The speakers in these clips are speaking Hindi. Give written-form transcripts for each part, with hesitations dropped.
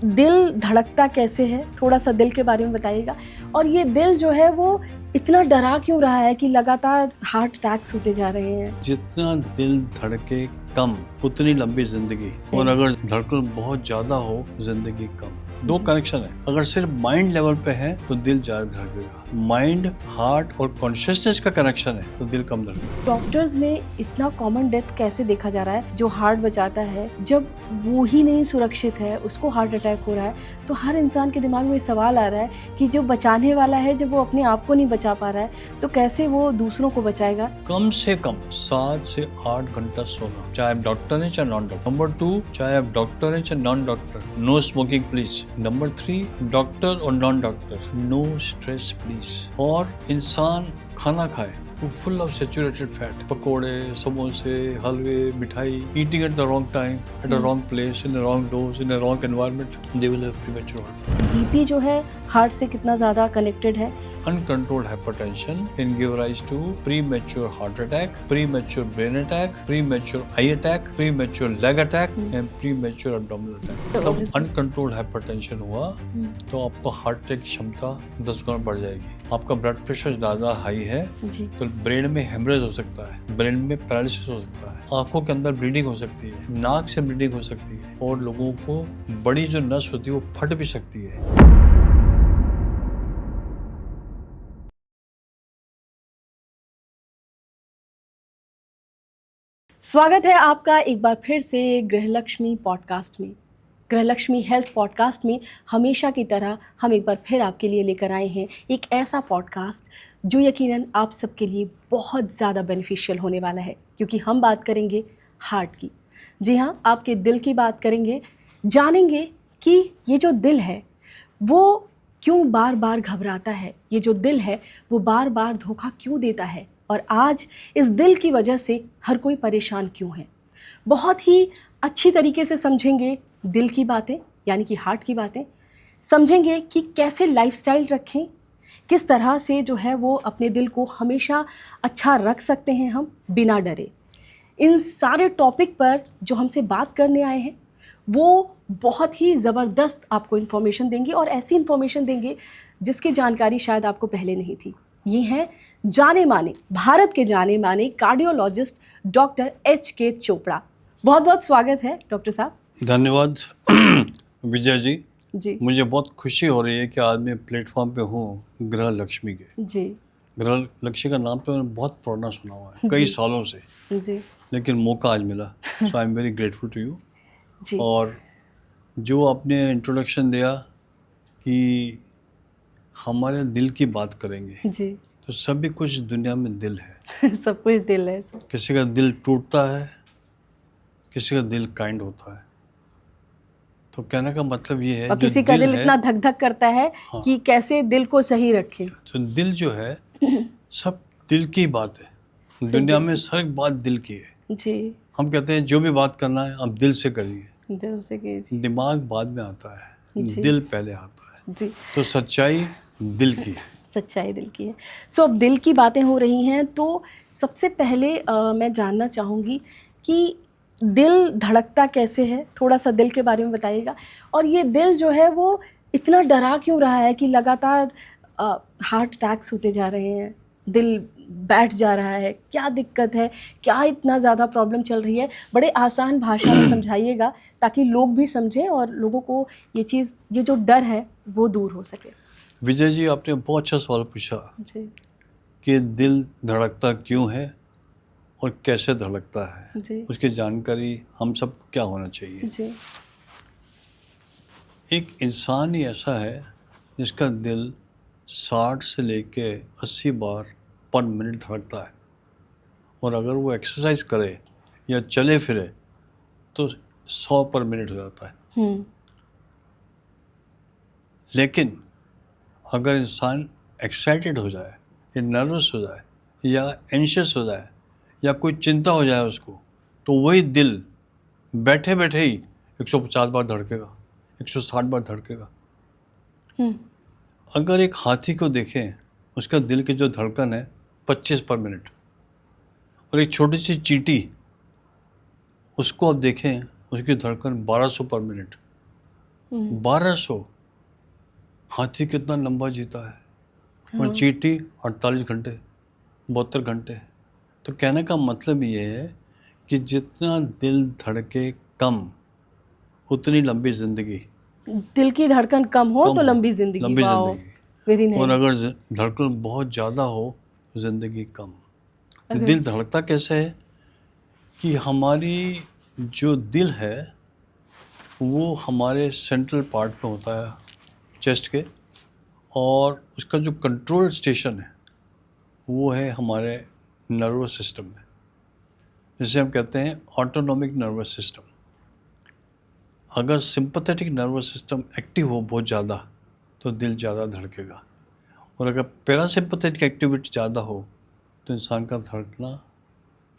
दिल धड़कता कैसे है, थोड़ा सा दिल के बारे में बताइएगा। और ये दिल जो है वो इतना डरा क्यों रहा है कि लगातार हार्ट अटैक्स होते जा रहे हैं? जितना दिल धड़के कम उतनी लंबी जिंदगी, और अगर धड़कन बहुत ज्यादा हो जिंदगी कम। दो कनेक्शन है। अगर सिर्फ माइंड लेवल पे है तो दिल ज्यादा धड़केगा। माइंड, हार्ट और कॉन्शियसनेस का कनेक्शन है तो दिल कम धड़केगा। डॉक्टर्स में इतना कॉमन डेथ कैसे देखा जा रहा है? जो हार्ट बचाता है, जब वो ही नहीं सुरक्षित है, उसको हार्ट अटैक हो रहा है, तो हर इंसान के दिमाग में सवाल आ रहा है कि जो बचाने वाला है, जब वो अपने आप को नहीं बचा पा रहा है तो कैसे वो दूसरों को बचाएगा? कम से कम 7 से 8 घंटा सोना, चाहे आप डॉक्टर है चाहे नॉन डॉक्टर। नंबर 2, चाहे आप डॉक्टर है चाहे non doctor, no smoking please. Number 3, doctor और non doctor, no stress please. और इंसान खाना खाए तो फुल ऑफ सैचुरेटेड फैट, पकोड़े, समोसे, हलवे, मिठाई, eating at the wrong time, at a wrong place, in a wrong dose, in a wrong environment, they will have premature heart. BP जो है हार्ट से कितना ज़्यादा कनेक्टेड है? Uncontrolled hypertension can give rise to premature heart attack, premature brain attack, premature eye attack, premature leg attack and premature abdominal attack। तब uncontrolled hypertension हुआ तो आपको हार्ट अटैक की क्षमता 10 गुना बढ़ जाएगी। आपका ब्लड प्रेशर ज़्यादा हाई है तो ब्रेन में हेमरेज हो सकता है, ब्रेन में पैरालिसिस हो सकता है, आंखों के अंदर ब्लीडिंग हो सकती है, नाक से ब्लीडिंग हो सकती है, और लोगों को बड़ी जो नस होती है वो फट भी सकती है। स्वागत है आपका एक बार फिर से गृहलक्ष्मी पॉडकास्ट में। गृहलक्ष्मी हेल्थ पॉडकास्ट में हमेशा की तरह हम एक बार फिर आपके लिए लेकर आए हैं एक ऐसा पॉडकास्ट जो यकीनन आप सबके लिए बहुत ज़्यादा बेनिफिशियल होने वाला है, क्योंकि हम बात करेंगे हार्ट की। जी हाँ, आपके दिल की बात करेंगे, जानेंगे कि ये जो दिल है वो क्यों बार बार घबराता है, ये जो दिल है वो बार बार धोखा क्यों देता है, और आज इस दिल की वजह से हर कोई परेशान क्यों है। बहुत ही अच्छी तरीके से समझेंगे दिल की बातें, यानी कि हार्ट की बातें। समझेंगे कि कैसे लाइफस्टाइल रखें, किस तरह से जो है वो अपने दिल को हमेशा अच्छा रख सकते हैं हम बिना डरे। इन सारे टॉपिक पर जो हमसे बात करने आए हैं वो बहुत ही ज़बरदस्त आपको इन्फॉर्मेशन देंगे, और ऐसी इन्फॉर्मेशन देंगे जिसकी जानकारी शायद आपको पहले नहीं थी। ये हैं जाने माने, भारत के जाने माने कार्डियोलॉजिस्ट डॉक्टर HK चोपड़ा। बहुत बहुत स्वागत है डॉक्टर साहब। धन्यवाद विजय जी। जी मुझे बहुत खुशी हो रही है कि आज मैं प्लेटफॉर्म पे हूँ गृह लक्ष्मी के। जी गृह लक्ष्मी का नाम तो मैंने बहुत पुराना सुना हुआ है कई सालों से, जी लेकिन मौका आज मिला, so I am very grateful to you. जी और जो आपने इंट्रोडक्शन दिया कि हमारे दिल की बात करेंगे, जी तो सभी कुछ दुनिया में दिल है। सब कुछ दिल है सर। किसी का दिल टूटता है, किसी का दिल काइंड होता है। तो कहने का मतलब ये है और जो किसी का दिल है, इतना धक धक करता है कि कैसे दिल को सही रखे। तो दिल जो है सब दिल की बात है। दुनिया में हर बात दिल की है। जी हम कहते हैं जो भी बात करना है आप दिल से करिए, दिल से कीजिए। दिमाग बाद में आता है, जी। दिल पहले आता है। जी, तो सच्चाई दिल की है। सच्चाई दिल की है। सो अब दिल की बातें हो रही हैं तो सबसे पहले मैं जानना चाहूँगी कि दिल धड़कता कैसे है, थोड़ा सा दिल के बारे में बताइएगा। और ये दिल जो है वो इतना डरा क्यों रहा है कि लगातार हार्ट अटैक्स होते जा रहे हैं, दिल बैठ जा रहा है, क्या दिक्कत है, क्या इतना ज़्यादा प्रॉब्लम चल रही है? बड़े आसान भाषा में समझाइएगा ताकि लोग भी समझें और लोगों को ये चीज़, ये जो डर है वो दूर हो सके। विजय जी, आपने बहुत अच्छा सवाल पूछा जी कि दिल धड़कता क्यों है और कैसे धड़कता है, जी उसकी जानकारी हम सब क्या होना चाहिए। जी एक इंसान ही ऐसा है जिसका दिल 60 से लेके 80 बार पर मिनट धड़कता है, और अगर वो एक्सरसाइज करे या चले फिरे तो 100 पर मिनट हो जाता है। लेकिन अगर इंसान एक्साइटेड हो जाए या नर्वस हो जाए या एंशियस हो जाए या कोई चिंता हो जाए उसको, तो वही दिल बैठे बैठे ही 150 बार धड़केगा, 160 बार धड़केगा। अगर एक हाथी को देखें, उसका दिल की जो धड़कन है 25 पर मिनट, और एक छोटी सी चींटी उसको आप देखें, उसकी धड़कन 1200 पर मिनट। 1200। हाथी कितना लंबा जीता है और चींटी 48 घंटे, 72 घंटे। तो कहने का मतलब ये है कि जितना दिल धड़के कम, उतनी लंबी जिंदगी। दिल की धड़कन कम हो कम तो हो, लंबी जिंदगी। लंबी वाओ, जिंदगी। वेरी और नाइस। अगर धड़कन बहुत ज़्यादा हो तो जिंदगी कम। अगर दिल धड़कता कैसे है कि हमारी जो दिल है वो हमारे सेंट्रल पार्ट में होता है, चेस्ट के, और उसका जो कंट्रोल स्टेशन है वो है हमारे नर्वस सिस्टम में, जिसे हम कहते हैं ऑटोनॉमिक नर्वस सिस्टम। अगर सिंपैथेटिक नर्वस सिस्टम एक्टिव हो बहुत ज़्यादा तो दिल ज़्यादा धड़केगा, और अगर पैरासिम्पैथेटिक एक्टिविटी ज़्यादा हो तो इंसान का धड़कना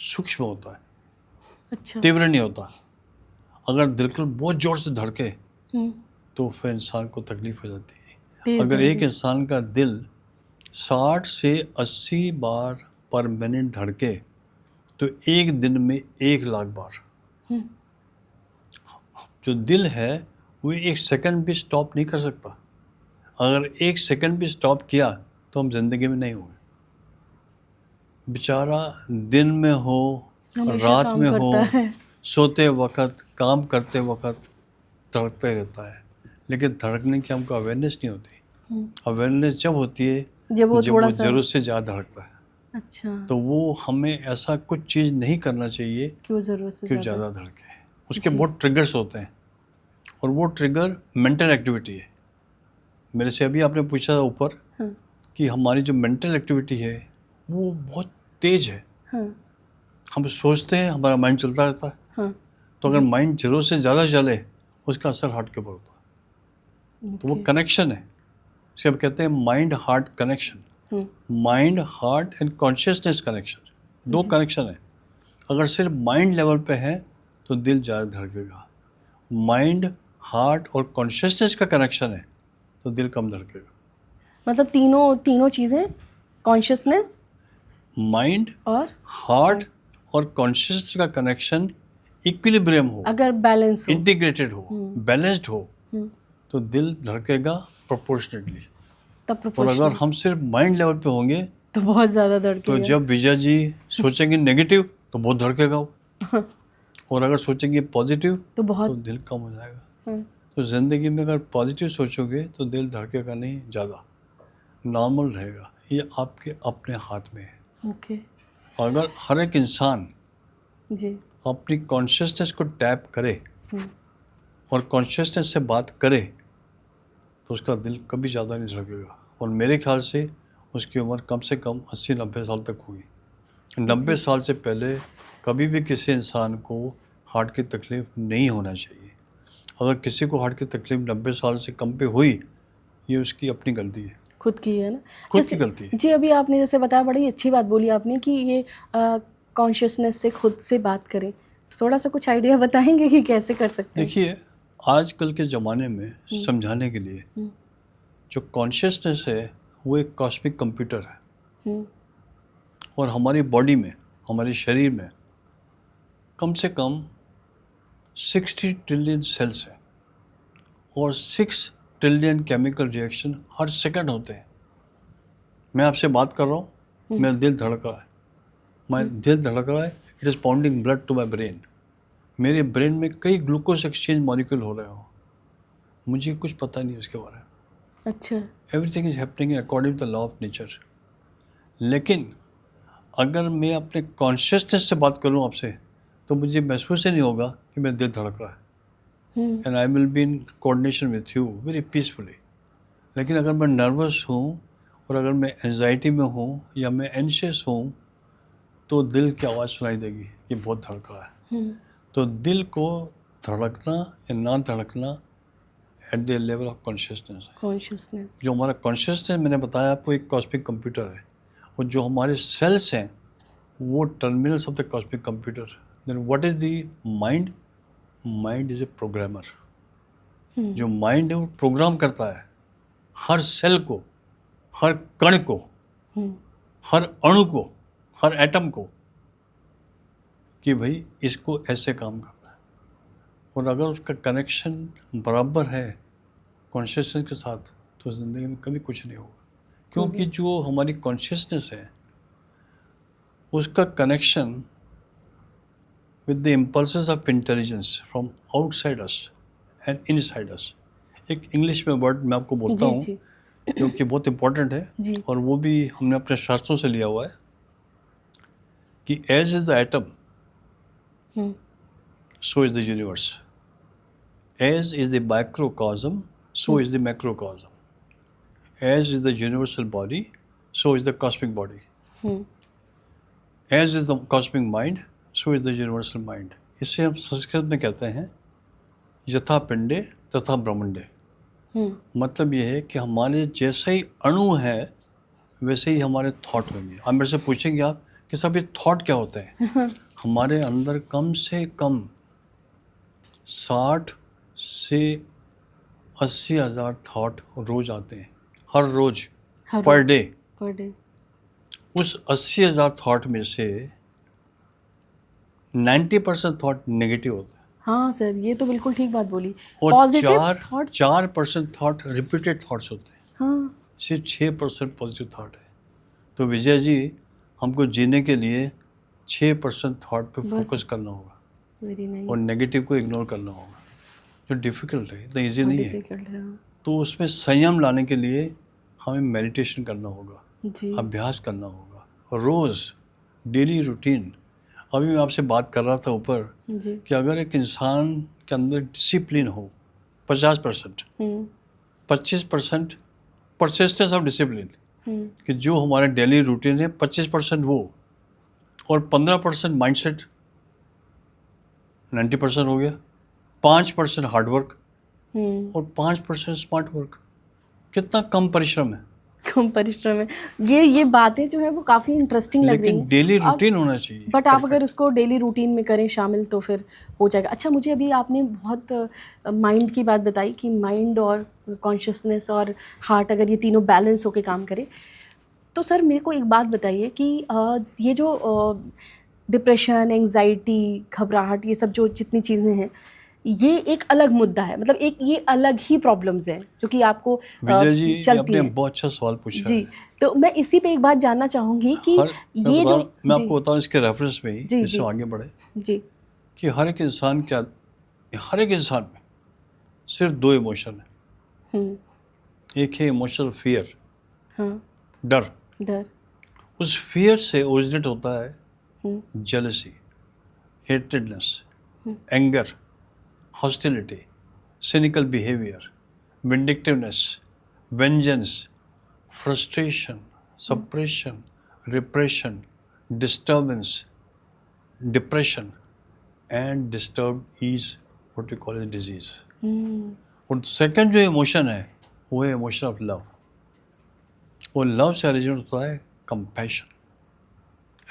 सूक्ष्म होता है, अच्छा। तीव्र नहीं होता। अगर दिल बहुत ज़ोर से धड़के हम्म, तो फिर इंसान को तकलीफ हो जाती है। तेज अगर एक धड़कन। इंसान का दिल 60 से 80 बार पर मिनट धड़के तो एक दिन में 1 लाख बार। हम्म, जो दिल है वो 1 सेकंड भी स्टॉप नहीं कर सकता। अगर 1 सेकंड भी स्टॉप किया तो हम जिंदगी में नहीं होंगे। बेचारा दिन में हो, हमेशा रात काम में हो, करता है। सोते वक्त, काम करते वक्त धड़कता ही रहता है, लेकिन धड़कने की हमको अवेयरनेस नहीं होती। अवेयरनेस जब होती है जब वो जब थोड़ा वो सा। ज़रूरत से ज़्यादा धड़कता है। अच्छा, तो वो हमें ऐसा कुछ चीज़ नहीं करना चाहिए कि वो जरूरत से कि ज्यादा। ज़्यादा धड़के। उसके जी। बहुत ट्रिगर्स होते हैं, और वो ट्रिगर मेंटल एक्टिविटी है। मेरे से अभी आपने पूछा था ऊपर हाँ कि हमारी जो मेंटल एक्टिविटी है वो बहुत तेज है। हाँ हम सोचते हैं, हमारा माइंड चलता रहता है। हाँ। तो अगर जी। माइंड ज़रूरत से ज़्यादा चले उसका असर हार्ट के ऊपर होता है। तो वो ओके। कनेक्शन है, इसे हम कहते हैं mind heart connection. Mind heart and consciousness connection, दो जी। कनेक्शन है। अगर सिर्फ माइंड लेवल पे है तो दिल ज़्यादा धड़केगा। माइंड, हार्ट और कॉन्शियसनेस का कनेक्शन है तो दिल कम धड़केगा। मतलब तीनों तीनों चीजें, कॉन्शियसनेस माइंड, और हार्ट और कॉन्शियसनेस का कनेक्शन इक्विलिब्रियम हो, अगर बैलेंस हो। इंटीग्रेटेड हो, बैलेंस्ड हो, हम्म, तो दिल धड़केगा प्रोपोर्शनेटली। तब और प्रोपोर्शनल। अगर हम सिर्फ माइंड लेवल पे होंगे तो बहुत ज्यादा तो धड़केगा। जब विजय जी सोचेंगे नेगेटिव तो बहुत धड़केगा वो, और अगर सोचेंगे पॉजिटिव तो बहुत। तो दिल कम हो जाएगा। हाँ, तो ज़िंदगी में अगर पॉजिटिव सोचोगे तो दिल धड़केगा नहीं, ज़्यादा नॉर्मल रहेगा। ये आपके अपने हाथ में है। ओके। अगर हर एक इंसान जी। अपनी कॉन्शियसनेस को टैप करे और कॉन्शियसनेस से बात करे तो उसका दिल कभी ज़्यादा नहीं धड़केगा। और मेरे ख्याल से उसकी उम्र कम से कम 80-90 साल तक हुई। 90 साल से पहले कभी भी किसी इंसान को हार्ट की तकलीफ नहीं होना चाहिए। अगर किसी को हार्ट की तकलीफ 90 साल से कम पे हुई, ये उसकी अपनी गलती है, खुद की है ना। खुद जैसे की गलती है। जी, अभी आपने जैसे बताया, बड़ी अच्छी बात बोली आपने कि ये कॉन्शियसनेस से खुद से बात करें। तो थोड़ा सा कुछ आइडिया बताएंगे कि कैसे कर सकते हैं? देखिए, आजकल के ज़माने में समझाने के लिए जो कॉन्शियसनेस है वो एक कॉस्मिक कंप्यूटर है, हम्म, और हमारी बॉडी में, हमारे शरीर में कम से कम 60 ट्रिलियन सेल्स हैं, और 6 ट्रिलियन केमिकल रिएक्शन हर सेकंड होते हैं। मैं आपसे बात कर रहा हूँ, मेरा दिल धड़क रहा है, दिल धड़क रहा है, it is pounding blood to my brain. मेरे ब्रेन में कई ग्लूकोज एक्सचेंज मॉलिक्यूल हो रहे हो, मुझे कुछ पता नहीं उसके बारे में। अच्छा। Everything is happening according to the law of nature. लेकिन अगर मैं अपने कॉन्शियसनेस से बात करूं आपसे तो मुझे महसूस ही नहीं होगा कि मेरा दिल धड़क रहा है, and I will be in coordination with you very peacefully. लेकिन अगर मैं नर्वस हूँ और अगर मैं एंजाइटी में हूँ या मैं एंशियस हूँ तो दिल की आवाज़ सुनाई देगी, ये बहुत धड़क रहा है। तो दिल को धड़कना या ना धड़कना at the level of consciousness है। कॉन्शियसनेस। जो हमारा कॉन्शियसनेस, मैंने बताया आपको, एक कॉस्मिक कंप्यूटर है, और जो हमारे सेल्स हैं वो terminals of the cosmic computer. Then what is the mind? Mind is a programmer. जो माइंड है वो प्रोग्राम करता है हर सेल को, हर कण को, हर अणु को, हर एटम को, कि भाई इसको ऐसे काम करना है। और अगर उसका कनेक्शन बराबर है कॉन्शियसनेस के साथ तो ज़िंदगी में कभी कुछ नहीं होगा, क्योंकि जो हमारी कॉन्शियसनेस है उसका connection with the impulses of intelligence from outside us and inside us. एक इंग्लिश में वर्ड मैं आपको बोलता जी हूँ जी क्योंकि बहुत इम्पोर्टेंट है जी और वो भी हमने अपने शास्त्रों से लिया हुआ है कि age is the atom hmm so is the universe. As is the microcosm, so is the macrocosm. As is the universal body, so is the cosmic body. Hmm As is the cosmic mind, so is the universal mind. इससे हम संस्कृत में कहते हैं यथा पिंडे तथा ब्रह्मंडे। मतलब ये है कि हमारे जैसे ही अणु है वैसे ही हमारे थॉट होंगे। आप मेरे से पूछेंगे आप कि सब ये थॉट क्या होते हैं? हमारे अंदर कम से कम 60 से 80 हज़ार थॉट रोज आते हैं, हर रोज, पर डे। पर डे उस 80 हज़ार थॉट में से 90% थॉट नेगेटिव होते हैं हाँ सर, ये तो बिल्कुल ठीक बात बोली। और positive thoughts 4% thought repeated thoughts होते हैं, हाँ सिर्फ 6% पॉजिटिव थॉट है। तो विजय जी, हमको जीने के लिए 6% थॉट पे फोकस करना होगा वेरी नाइस। और नेगेटिव को इग्नोर करना होगा, जो डिफ़िकल्ट है, इतना ईजी नहीं है। डिफिकल्ट है तो उसमें संयम लाने के लिए हमें मेडिटेशन करना होगा, जी अभ्यास करना होगा, रोज़ डेली रूटीन। अभी मैं आपसे बात कर रहा था ऊपर जी कि अगर एक इंसान के अंदर डिसिप्लिन हो 50%, 25% परसिस्टेंस ऑफ डिसिप्लिन, कि जो हमारे डेली रूटीन है 25% वो और 15% माइंडसेट, 90% हो गया। 5% हार्डवर्क और 5% स्मार्ट वर्क। कितना कम परिश्रम है, कम परिश्रम है। ये बातें जो है वो काफ़ी इंटरेस्टिंग लग रही लेकिन हैं। डेली रूटीन होना चाहिए। बट आप अगर उसको डेली रूटीन में करें शामिल तो फिर हो जाएगा। अच्छा, मुझे अभी आपने बहुत माइंड की बात बताई कि माइंड और कॉन्शियसनेस और हार्ट अगर ये तीनों बैलेंस होके काम करें तो सर मेरे को एक बात बताइए कि ये जो डिप्रेशन, एंजाइटी, घबराहट, ये सब जो जितनी चीज़ें हैं ये एक अलग मुद्दा है, मतलब एक ये अलग ही प्रॉब्लम्स हैं जो कि आपको विजय जी, ये चलती आपने हैं। बहुत अच्छा सवाल पूछा जी, है। तो मैं इसी पे एक बात जानना चाहूँगी कि ये जो मैं जी आपको बताऊं इसके रेफरेंस में ही, जी इससे जी आगे बढ़े, जी कि हर एक इंसान में सिर्फ 2 इमोशन है। हम्म एक है इमोशनल फियर, हाँ, डर। डर उस फियर से ओरिजिनेट होता है hmm jealousy, hatredness, anger, hostility, cynical behavior, vindictiveness, vengeance, frustration, suppression, repression, disturbance, depression, and disturbed is what we call as disease. और सेकंड जो इमोशन है वो है इमोशन ऑफ लव। और लव से ओरिजिनेट होता है compassion,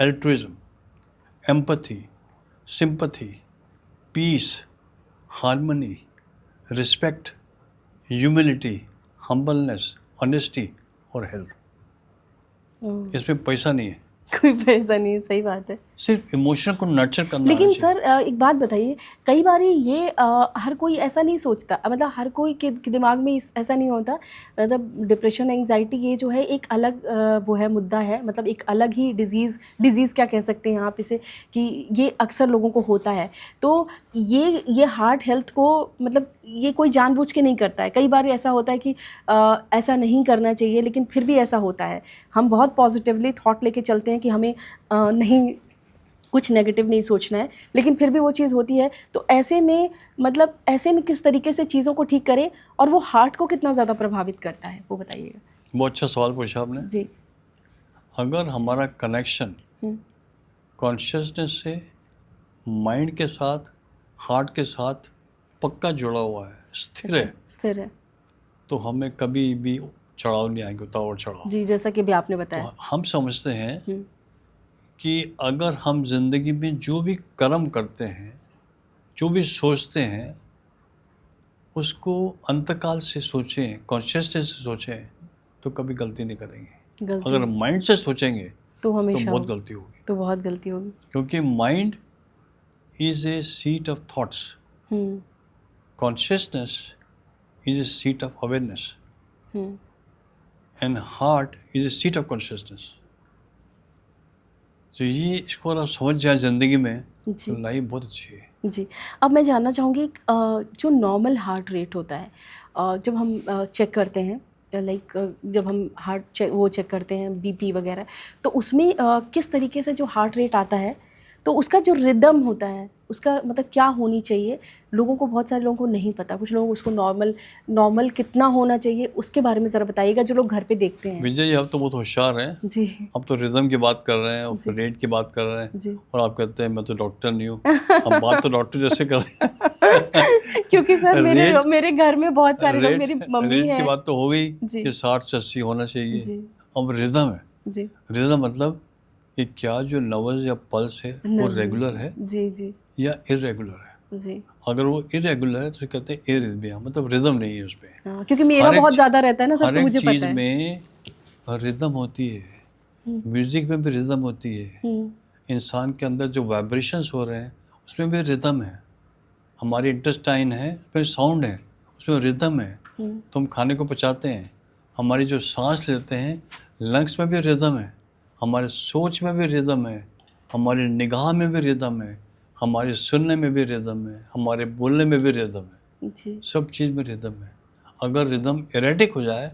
altruism, empathy, sympathy, peace, harmony, respect, humility, humbleness, honesty और हेल्थ। इसमें पैसा नहीं है, कोई पैसा नहीं है, सही बात है। सिर्फ इमोशन को नर्चर करना लेकिन आना चाहिए। सर एक बात बताइए, कई बार ये हर कोई ऐसा नहीं सोचता, मतलब हर कोई के दिमाग में ऐसा नहीं होता, मतलब डिप्रेशन, एंजाइटी ये जो है एक अलग वो है, मुद्दा है, मतलब एक अलग ही डिजीज़ क्या कह सकते हैं आप इसे, कि ये अक्सर लोगों को होता है। तो ये हार्ट हेल्थ को मतलब ये कोई जानबूझ के नहीं करता है। कई बार ऐसा होता है कि ऐसा नहीं करना चाहिए, लेकिन फिर भी ऐसा होता है। हम बहुत पॉजिटिवली थॉट लेके चलते हैं कि हमें नहीं, कुछ नेगेटिव नहीं सोचना है, लेकिन फिर भी वो चीज़ होती है। तो ऐसे में मतलब ऐसे में किस तरीके से चीज़ों को ठीक करें और वो हार्ट को कितना ज़्यादा प्रभावित करता है, वो बताइएगा। बहुत अच्छा सवाल पूछा आपने। जी अगर हमारा कनेक्शन कॉन्शियसनेस से माइंड के साथ, हार्ट के साथ पक्का जुड़ा हुआ है, स्थिर है तो हमें कभी भी चढ़ाव नहीं आएंगे, उतार चढ़ाव। जी, जैसा कि भी आपने बताया। तो हम समझते हैं कि अगर हम जिंदगी में जो भी कर्म करते हैं, जो भी सोचते हैं, उसको अंतकाल से सोचें, कॉन्शियसनेस से सोचें, तो कभी गलती नहीं करेंगे। अगर माइंड से सोचेंगे तो हमेशा बहुत गलती होगी, तो बहुत गलती होगी, क्योंकि mind is A seat of thoughts consciousness is a seat of awareness hmm, and heart is a seat of consciousness. तो ये इसको अगर आप समझ जाए ज़िंदगी में जी तो लाइफ बहुत अच्छी है. जी। अब मैं जानना चाहूँगी जो नॉर्मल हार्ट रेट होता है, जब हम चेक करते हैं, लाइक जब हम चेक करते हैं बीपी वगैरह, तो उसमें किस तरीके से जो हार्ट रेट आता है, तो उसका जो रिदम होता है उसका मतलब क्या होनी चाहिए, लोगों को, बहुत सारे लोगों को नहीं पता, कुछ लोग उसको नॉर्मल कितना होना चाहिए उसके बारे में ज़रा बताइएगा, जो लोग घर पे देखते हैं। विजय जी, आप तो बहुत होशियार हैं. जी अब तो रिदम की बात कर रहे हैं और जी। रेट की बात कर रहे हैं जी और आप कहते हैं मैं तो डॉक्टर नहीं हूँ. हम बात तो डॉक्टर जैसे कर रहे हैं. क्योंकि सर रेट मेरे घर में बहुत सारे लोग, मेरी मम्मी रेट की है। बात तो हो गई जी कि 60 से 80 होना चाहिए. जी अब रिदम है. जी रिदम मतलब कि क्या जो नर्वस या पल्स है वो नहीं, रेगुलर है जी जी या इरेगुलर है. जी। अगर वो इरेगुलर है तो कहते हैं एरिथमिया, मतलब रिदम नहीं है उसमें. हाँ, क्योंकि मेरा हर एक बहुत ज़्यादा रहता है ना सर, हर तो एक मुझे चीज पता है। में रिदम होती है. हम्म, म्यूजिक में भी रिदम होती है. हम्म, इंसान के अंदर जो वाइब्रेशंस हो रहे हैं उसमें भी रिदम है. हमारी इंटेस्टाइन है उसमें साउंड है, उसमें रिदम है. हम्म, तो हम खाने को पचाते हैं. हमारी जो सांस लेते हैं लंग्स में भी रिदम है. हमारे सोच में भी रिदम है. हमारी निगाह में भी रिदम है. हमारे सुनने में भी रिदम है. हमारे बोलने में भी रिदम है. जी सब चीज़ में रिदम है. अगर रिदम एरेटिक हो जाए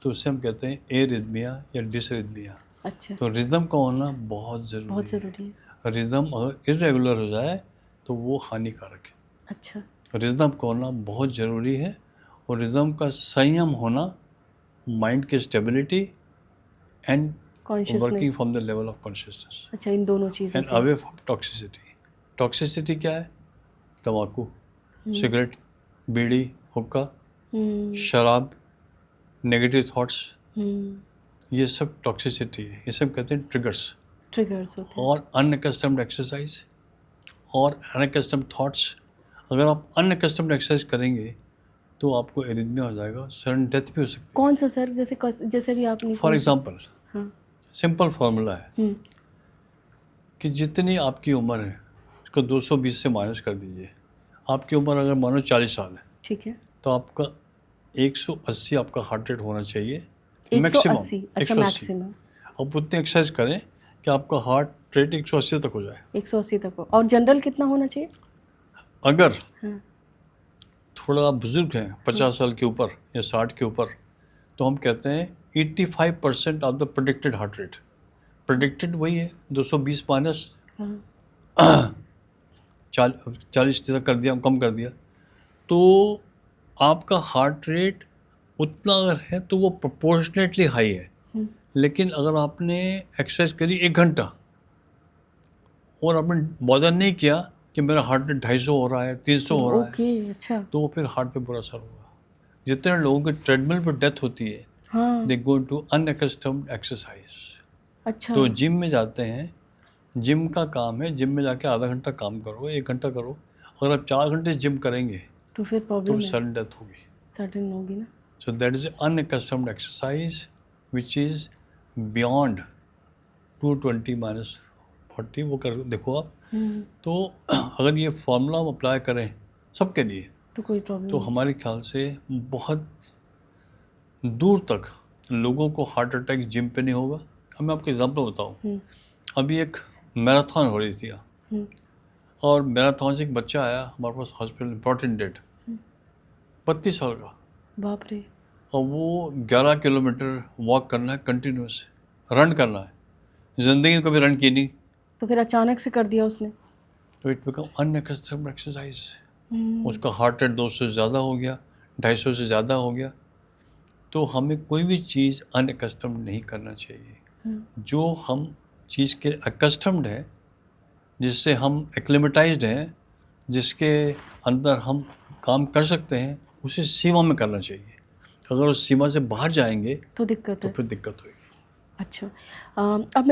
तो उसे हम कहते हैं एरिथमिया या डिसरिथमिया. अच्छा, तो रिदम का होना बहुत ज़रूरी बहुत है. ज़रूरी है। रिदम अगर इरेगुलर हो जाए तो वो हानिकारक है. अच्छा रिदम का होना बहुत ज़रूरी है और रिदम का संयम होना माइंड की stability and working consciousness, from the level of consciousness अच्छा इन दोनों चीज़ों एंड से। Away from toxicity. टॉक्सिसिटी क्या है? तंबाकू, सिगरेट, बीड़ी, हुक्का, हम्म शराब, नेगेटिव थॉट्स, हम्म, ये सब टॉक्सिसिटी है. ये सब कहते हैं ट्रिगर्स. ट्रिगर्स होते हैं। और अनकस्टम्ड एक्सरसाइज और अनकस्टम्ड थॉट्स. अगर आप अनकस्टम्ड एक्सरसाइज करेंगे तो आपको एरिथमिया हो जाएगा, सडन डेथ भी हो सकती कौन सा सर, जैसे भी आपने है. फॉर एग्जांपल, हाँ, सिंपल फार्मूला है कि जितनी आपकी उम्र है उसको 220 से माइनस कर दीजिए. आपकी उम्र अगर मानो 40 साल है ठीक है। तो आपका 180 आपका हार्ट रेट होना चाहिए 180, मैक्सिमम. अच्छा 180. मैक्सिमम अब उतनी एक्सरसाइज करें कि आपका हार्ट रेट 180 तक हो जाए. 180 तक हो। और जनरल कितना होना चाहिए? अगर हाँ, थोड़ा आप बुजुर्ग हैं 50 साल के ऊपर या 60 के ऊपर तो हम कहते हैं 85% of the predicted heart rate. Predicted वही है 220 माइनस हाँ, 40 तक कर दिया, कम कर दिया. तो आपका हार्ट रेट उतना अगर है तो वो प्रोपोर्शनेटली हाई है. लेकिन अगर आपने एक्सरसाइज करी 1 घंटा और आपने बॉदर नहीं किया कि मेरा हार्ट रेट 250 हो रहा है, 300 हो रहा है, ओके, अच्छा, तो फिर हार्ट पे बुरा असर होगा. जितने लोगों की ट्रेडमिल पर डेथ होती है हाँ, दे गो टू अनअकस्टम्ड एक्सरसाइज. अच्छा, तो जिम में जाते हैं. जिम का काम है, जिम में जाके आधा घंटा काम करो, 1 घंटा करो. अगर आप 4 घंटे जिम करेंगे तो फिर तो प्रॉब्लम है, सडन डेथ होगी. सडन होगी ना। So that is unaccustomed exercise which is beyond 220 minus 40. वो कर देखो आप. तो अगर ये फॉर्मूला हम अप्लाई करें सबके लिए तो कोई प्रॉब्लम तो नहीं। हमारे ख्याल से बहुत दूर तक लोगों को हार्ट अटैक जिम पे नहीं होगा. अब मैं आपको एग्जांपल बताऊं. अभी एक मैराथन हो रही थी और मैराथन से एक बच्चा आया हमारे पास हॉस्पिटल, इम्पॉर्टेंट डेट, 32 साल का. बाप रे, और वो 11 किलोमीटर वॉक करना है, कंटिन्यूस रन करना है. ज़िंदगी में कभी रन की नहीं. तो फिर अचानक से कर दिया उसने। तो इट बिकम अनअकस्टम्ड एक्सरसाइज. उसका हार्ट रेट 200 से ज़्यादा हो गया, 250 से ज़्यादा हो गया. तो हमें कोई भी चीज़ अनअकस्टम्ड नहीं करना चाहिए. जो हम चीज़ के अकस्टम्ड है, जिससे हम एक्लिमेटाइज्ड हैं, जिसके अंदर हम काम कर सकते हैं, उसी सीमा में करना चाहिए. अगर उस सीमा से बाहर जाएंगे तो दिक्कत तो है। फिर दिक्कत होगी. अच्छा, अब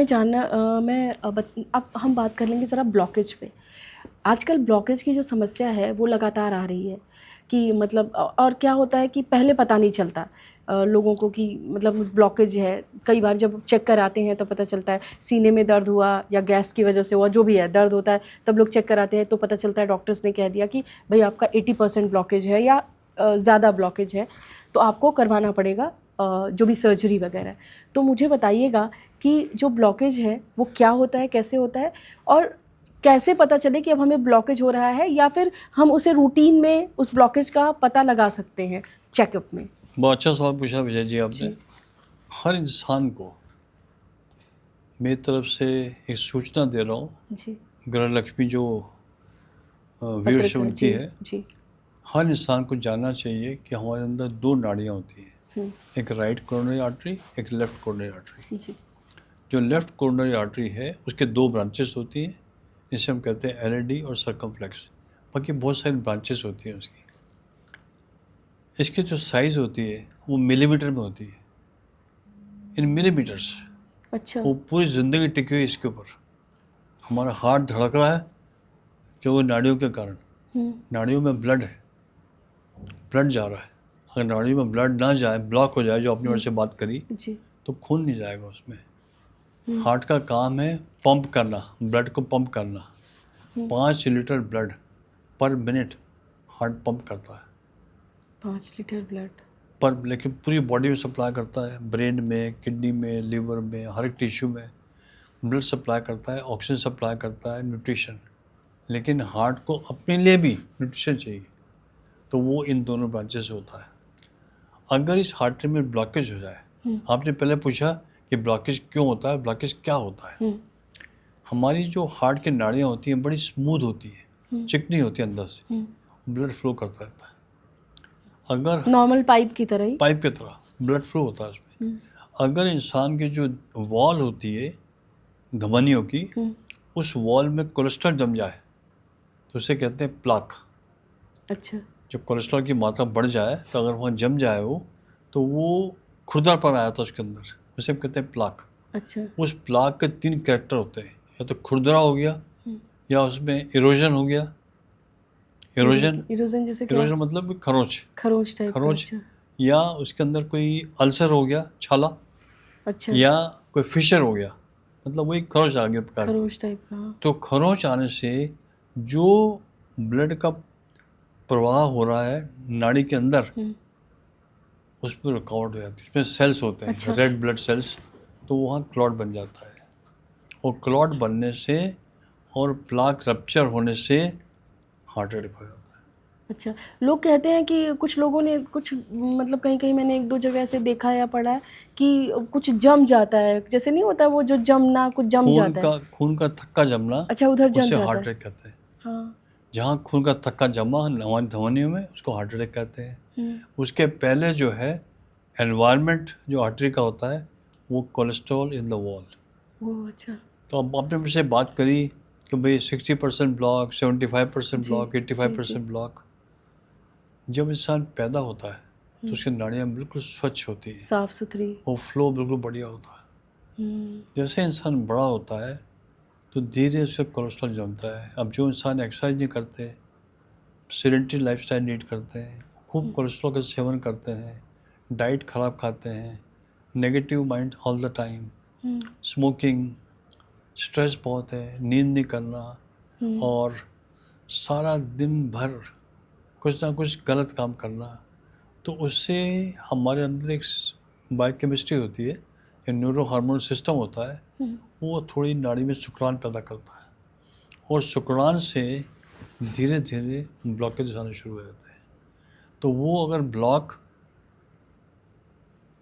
अब हम बात कर लेंगे ज़रा ब्लॉकेज पे। आजकल ब्लॉकेज की जो समस्या है वो लगातार आ रही है, कि मतलब और क्या होता है कि पहले पता नहीं चलता लोगों को कि मतलब ब्लॉकेज है। कई बार जब चेक कराते हैं तो पता चलता है सीने में दर्द हुआ या गैस की वजह से हुआ, जो भी है दर्द होता है, तब लोग चेक कराते हैं तो पता चलता है डॉक्टर्स ने कह दिया कि भाई आपका 80% ब्लॉकेज है या ज़्यादा ब्लॉकेज है, तो आपको करवाना पड़ेगा जो भी सर्जरी वगैरह। तो मुझे बताइएगा कि जो ब्लॉकेज है वो क्या होता है, कैसे होता है, और कैसे पता चले कि अब हमें ब्लॉकेज हो रहा है, या फिर हम उसे रूटीन में उस ब्लॉकेज का पता लगा सकते हैं चेकअप में। बहुत अच्छा सवाल पूछा विजय जी आपने। जी। हर इंसान को मेरी तरफ से एक सूचना दे रहा हूँ, जी। गृह लक्ष्मी जो व्यूअरशिप पत्रकार उनकी जी। है, जी। हर इंसान को जानना चाहिए कि हमारे अंदर दो नाड़ियाँ होती हैं, एक राइट कोरोनरी आर्टरी, एक लेफ्ट कोरोनरी आर्टरी। जी। जो लेफ्ट कोरोनरी आर्टरी है उसके दो ब्रांचेस होती हैं, जिसे हम कहते हैं एलएडी और सर्कमफ्लेक्स। बाकी बहुत सारी ब्रांचेस होती हैं उसकी। इसकी जो साइज़ होती है वो मिलीमीटर में होती है, इन मिलीमीटर्स। अच्छा। वो पूरी ज़िंदगी टिकी हुई इसके ऊपर। हमारा हार्ट धड़क रहा है क्योंकि नाड़ियों के कारण, नाड़ियों में ब्लड है, ब्लड जा रहा है। अगर नाड़ियों में ब्लड ना जाए, ब्लॉक हो जाए, जो आपने मेरे से बात करी, जी। तो खून नहीं जाएगा उसमें। हार्ट का काम है पंप करना, ब्लड को पंप करना। 5 लीटर ब्लड पर मिनट हार्ट पंप करता है 5 लीटर ब्लड पर, लेकिन पूरी बॉडी में सप्लाई करता है, ब्रेन में, किडनी में, लिवर में, हर एक टिश्यू में ब्लड सप्लाई करता है, ऑक्सीजन सप्लाई करता है, न्यूट्रिशन। लेकिन हार्ट को अपने लिए भी न्यूट्रिशन चाहिए, तो वो इन दोनों ब्रांचेस से होता है। अगर इस आर्टरी में ब्लॉकेज हो जाए, आपने पहले पूछा कि ब्लॉकेज क्यों होता है, ब्लॉकेज क्या होता है। हमारी जो हार्ट की नाड़ियाँ होती हैं बड़ी स्मूथ होती है, चिकनी होती है, अंदर से ब्लड फ्लो करता रहता है। अगर नॉर्मल पाइप की तरह ही। पाइप की तरह ब्लड फ्लो होता है उसमें। अगर इंसान की जो वॉल होती है धमनियों की, उस वॉल में कोलेस्ट्रॉल जम जाए तो उसे कहते हैं प्लाक। अच्छा। जो कोलेस्ट्रॉल की मात्रा बढ़ जाए, तो अगर वहाँ जम जाए वो, तो वो खुरदरापन आया था उसके अंदर, उसे कहते हैं प्लाक। अच्छा। उस प्लाक के 3 कैरेक्टर होते हैं, या तो खुरदरा हो गया, या उसमें इरोजन हो गया। इरोजन जैसे क्या? इरोजन मतलब खरोच, खरोच टाइप का। खरोच, अच्छा। या उसके अंदर कोई अल्सर हो गया, छाला, अच्छा। या कोई फिशर हो गया, मतलब वही खरोच आ गया प्रकार की। खरोच टाइप का। हाँ। तो खरोच आने से जो ब्लड का प्रवाह हो रहा है नाड़ी के अंदर, उसमें रुकावट हो जाती है। उसमें सेल्स होते हैं, अच्छा। रेड ब्लड सेल्स, तो वहाँ क्लॉट बन जाता है। और क्लॉट बनने से और प्लाक रप्चर होने से हार्ट अटैक हो जाता है। अच्छा, लोग कहते हैं कि कुछ लोगों ने कुछ मतलब कहीं कहीं मैंने 1-2 जगह ऐसे देखा है या पढ़ा है कि कुछ जम जाता है, जैसे नहीं होता वो जो जमना, कुछ जम जाता है। खून का थक्का जमना, अच्छा, उधर जम उसे जाता हार्ट है। अटैक कहते हैं। हाँ। जहाँ खून का थक्का जमा हमारी धमनियों में, उसको हार्ट अटैक कहते हैं। उसके पहले जो है एनवायरनमेंट जो आर्टरी का होता है, वो कोलेस्ट्रॉल इन द वॉल। ओह अच्छा। तो अब आपने मुझसे बात करी कि भाई 60% ब्लॉक, 75% जी। ब्लॉक, जी। 85% ब्लॉक। जब इंसान पैदा होता है तो उसकी नाड़ियाँ बिल्कुल स्वच्छ होती हैं, साफ सुथरी। वो फ्लो बिल्कुल बढ़िया होता है। जैसे इंसान बड़ा होता है तो धीरे से कोलेस्ट्रॉल जमता है। अब जो इंसान एक्सरसाइज नहीं करते, सेडेंटरी लाइफस्टाइल लीड करते हैं, खूब कोलेस्ट्रॉल का सेवन करते हैं, डाइट खराब खाते हैं, negative mind all the time, smoking, stress बहुत है, नींद नहीं करना, और सारा दिन भर कुछ ना कुछ गलत काम करना, तो उससे हमारे अंदर एक बायोकेमिस्ट्री होती है, एक न्यूरो हार्मोन सिस्टम होता है, वो थोड़ी नाड़ी में सुकरान पैदा करता है, और सुकरान से धीरे धीरे ब्लॉकेज आने शुरू हो जाते हैं। तो वो अगर ब्लॉक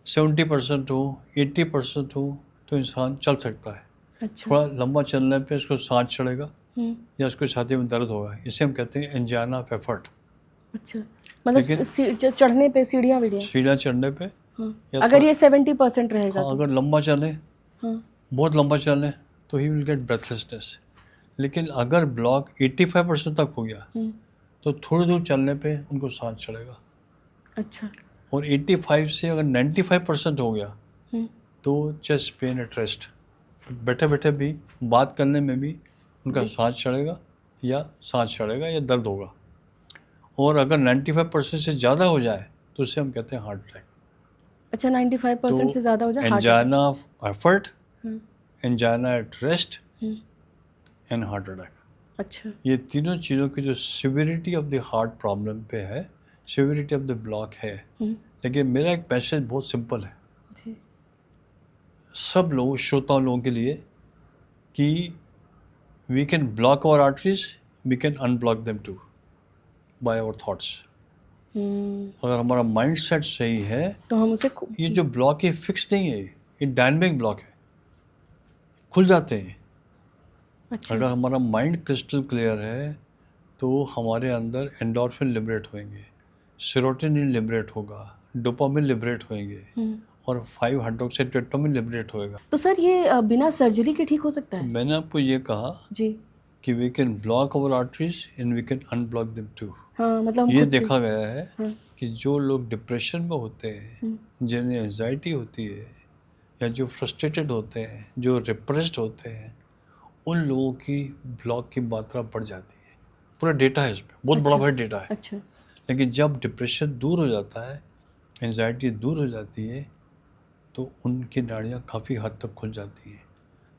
70% हो, 80% हो, तो इंसान चल सकता है। अच्छा। थोड़ा लंबा चलने पे उसको सांस चढ़ेगा, या उसको छाती में दर्द होगा, इसे हम कहते हैं एंजाइना ऑफ एफर्ट। अच्छा, मतलब लेकिन चढ़ने पे सीढ़ियाँ वीढ़ियाँ। सीढ़ियाँ चढ़ने पे, या अगर ये 70% रहेगा हाँ, तो। अगर लंबा चले, हाँ। बहुत लंबा चले, तो ही विल गेट ब्रेथलेसनेस। लेकिन अगर ब्लॉक 85% तक हो गया, तो थोड़ी दूर चलने पे उनको सांस चढ़ेगा। अच्छा। और 85 से अगर 95% हो गया, तो चेस्ट पेन एट रेस्ट, बैठे बैठे भी, बात करने में भी उनका सांस चढ़ेगा या दर्द होगा। और अगर 95% से ज़्यादा हो जाए तो उसे हम कहते हैं हार्ट अटैक। अच्छा 95% से ज़्यादा हो जाए heart angina of effort, attack. Angina at rest hmm, and heart attack, अच्छा। ये तीनों चीज़ों की जो severity of the heart problem पे है, सिविरिटी ऑफ द ब्लॉक है। लेकिन मेरा एक मैसेज बहुत सिंपल है जी। सब लोग श्रोताओं लोगों के लिए कि we can block our arteries, we can unblock them too by our thoughts. अगर हमारा माइंड सेट सही है, तो हम उसे ये जो ब्लॉक है फिक्स नहीं है, ये डायनेमिक ब्लॉक है, खुल जाते हैं। अच्छा। अगर हमारा माइंड क्रिस्टल क्लियर है तो हमारे अंदर एंडोर्फिन लिबरेट होंगे, सेरोटोनिन लिबरेट होगा, डोपामिन लिबरेट होंगे और 5 हाइड्रोक्सीट्रिप्टोमिन लिबरेट होएगा। तो सर ये बिना सर्जरी के ठीक हो सकता तो है? मैंने आपको ये कहा जी। कि we can block our arteries and we can unblock them too. हाँ मतलब हम ये खुद से- देखा गया है हाँ। कि जो लोग डिप्रेशन में होते हैं, जिन्हें एंजाइटी होती है या जो फ्रस्ट्रेटेड होते हैं, जो रिप्रेस्ड होते हैं, उन लोगों की ब्लॉक की मात्रा बढ़ जाती है। पूरा डेटा है इसमें, बहुत बड़ा बड़ा डेटा है। अच्छा। लेकिन जब डिप्रेशन दूर हो जाता है, एंजाइटी दूर हो जाती है, तो उनकी नाड़ियाँ काफ़ी हद तक खुल जाती हैं।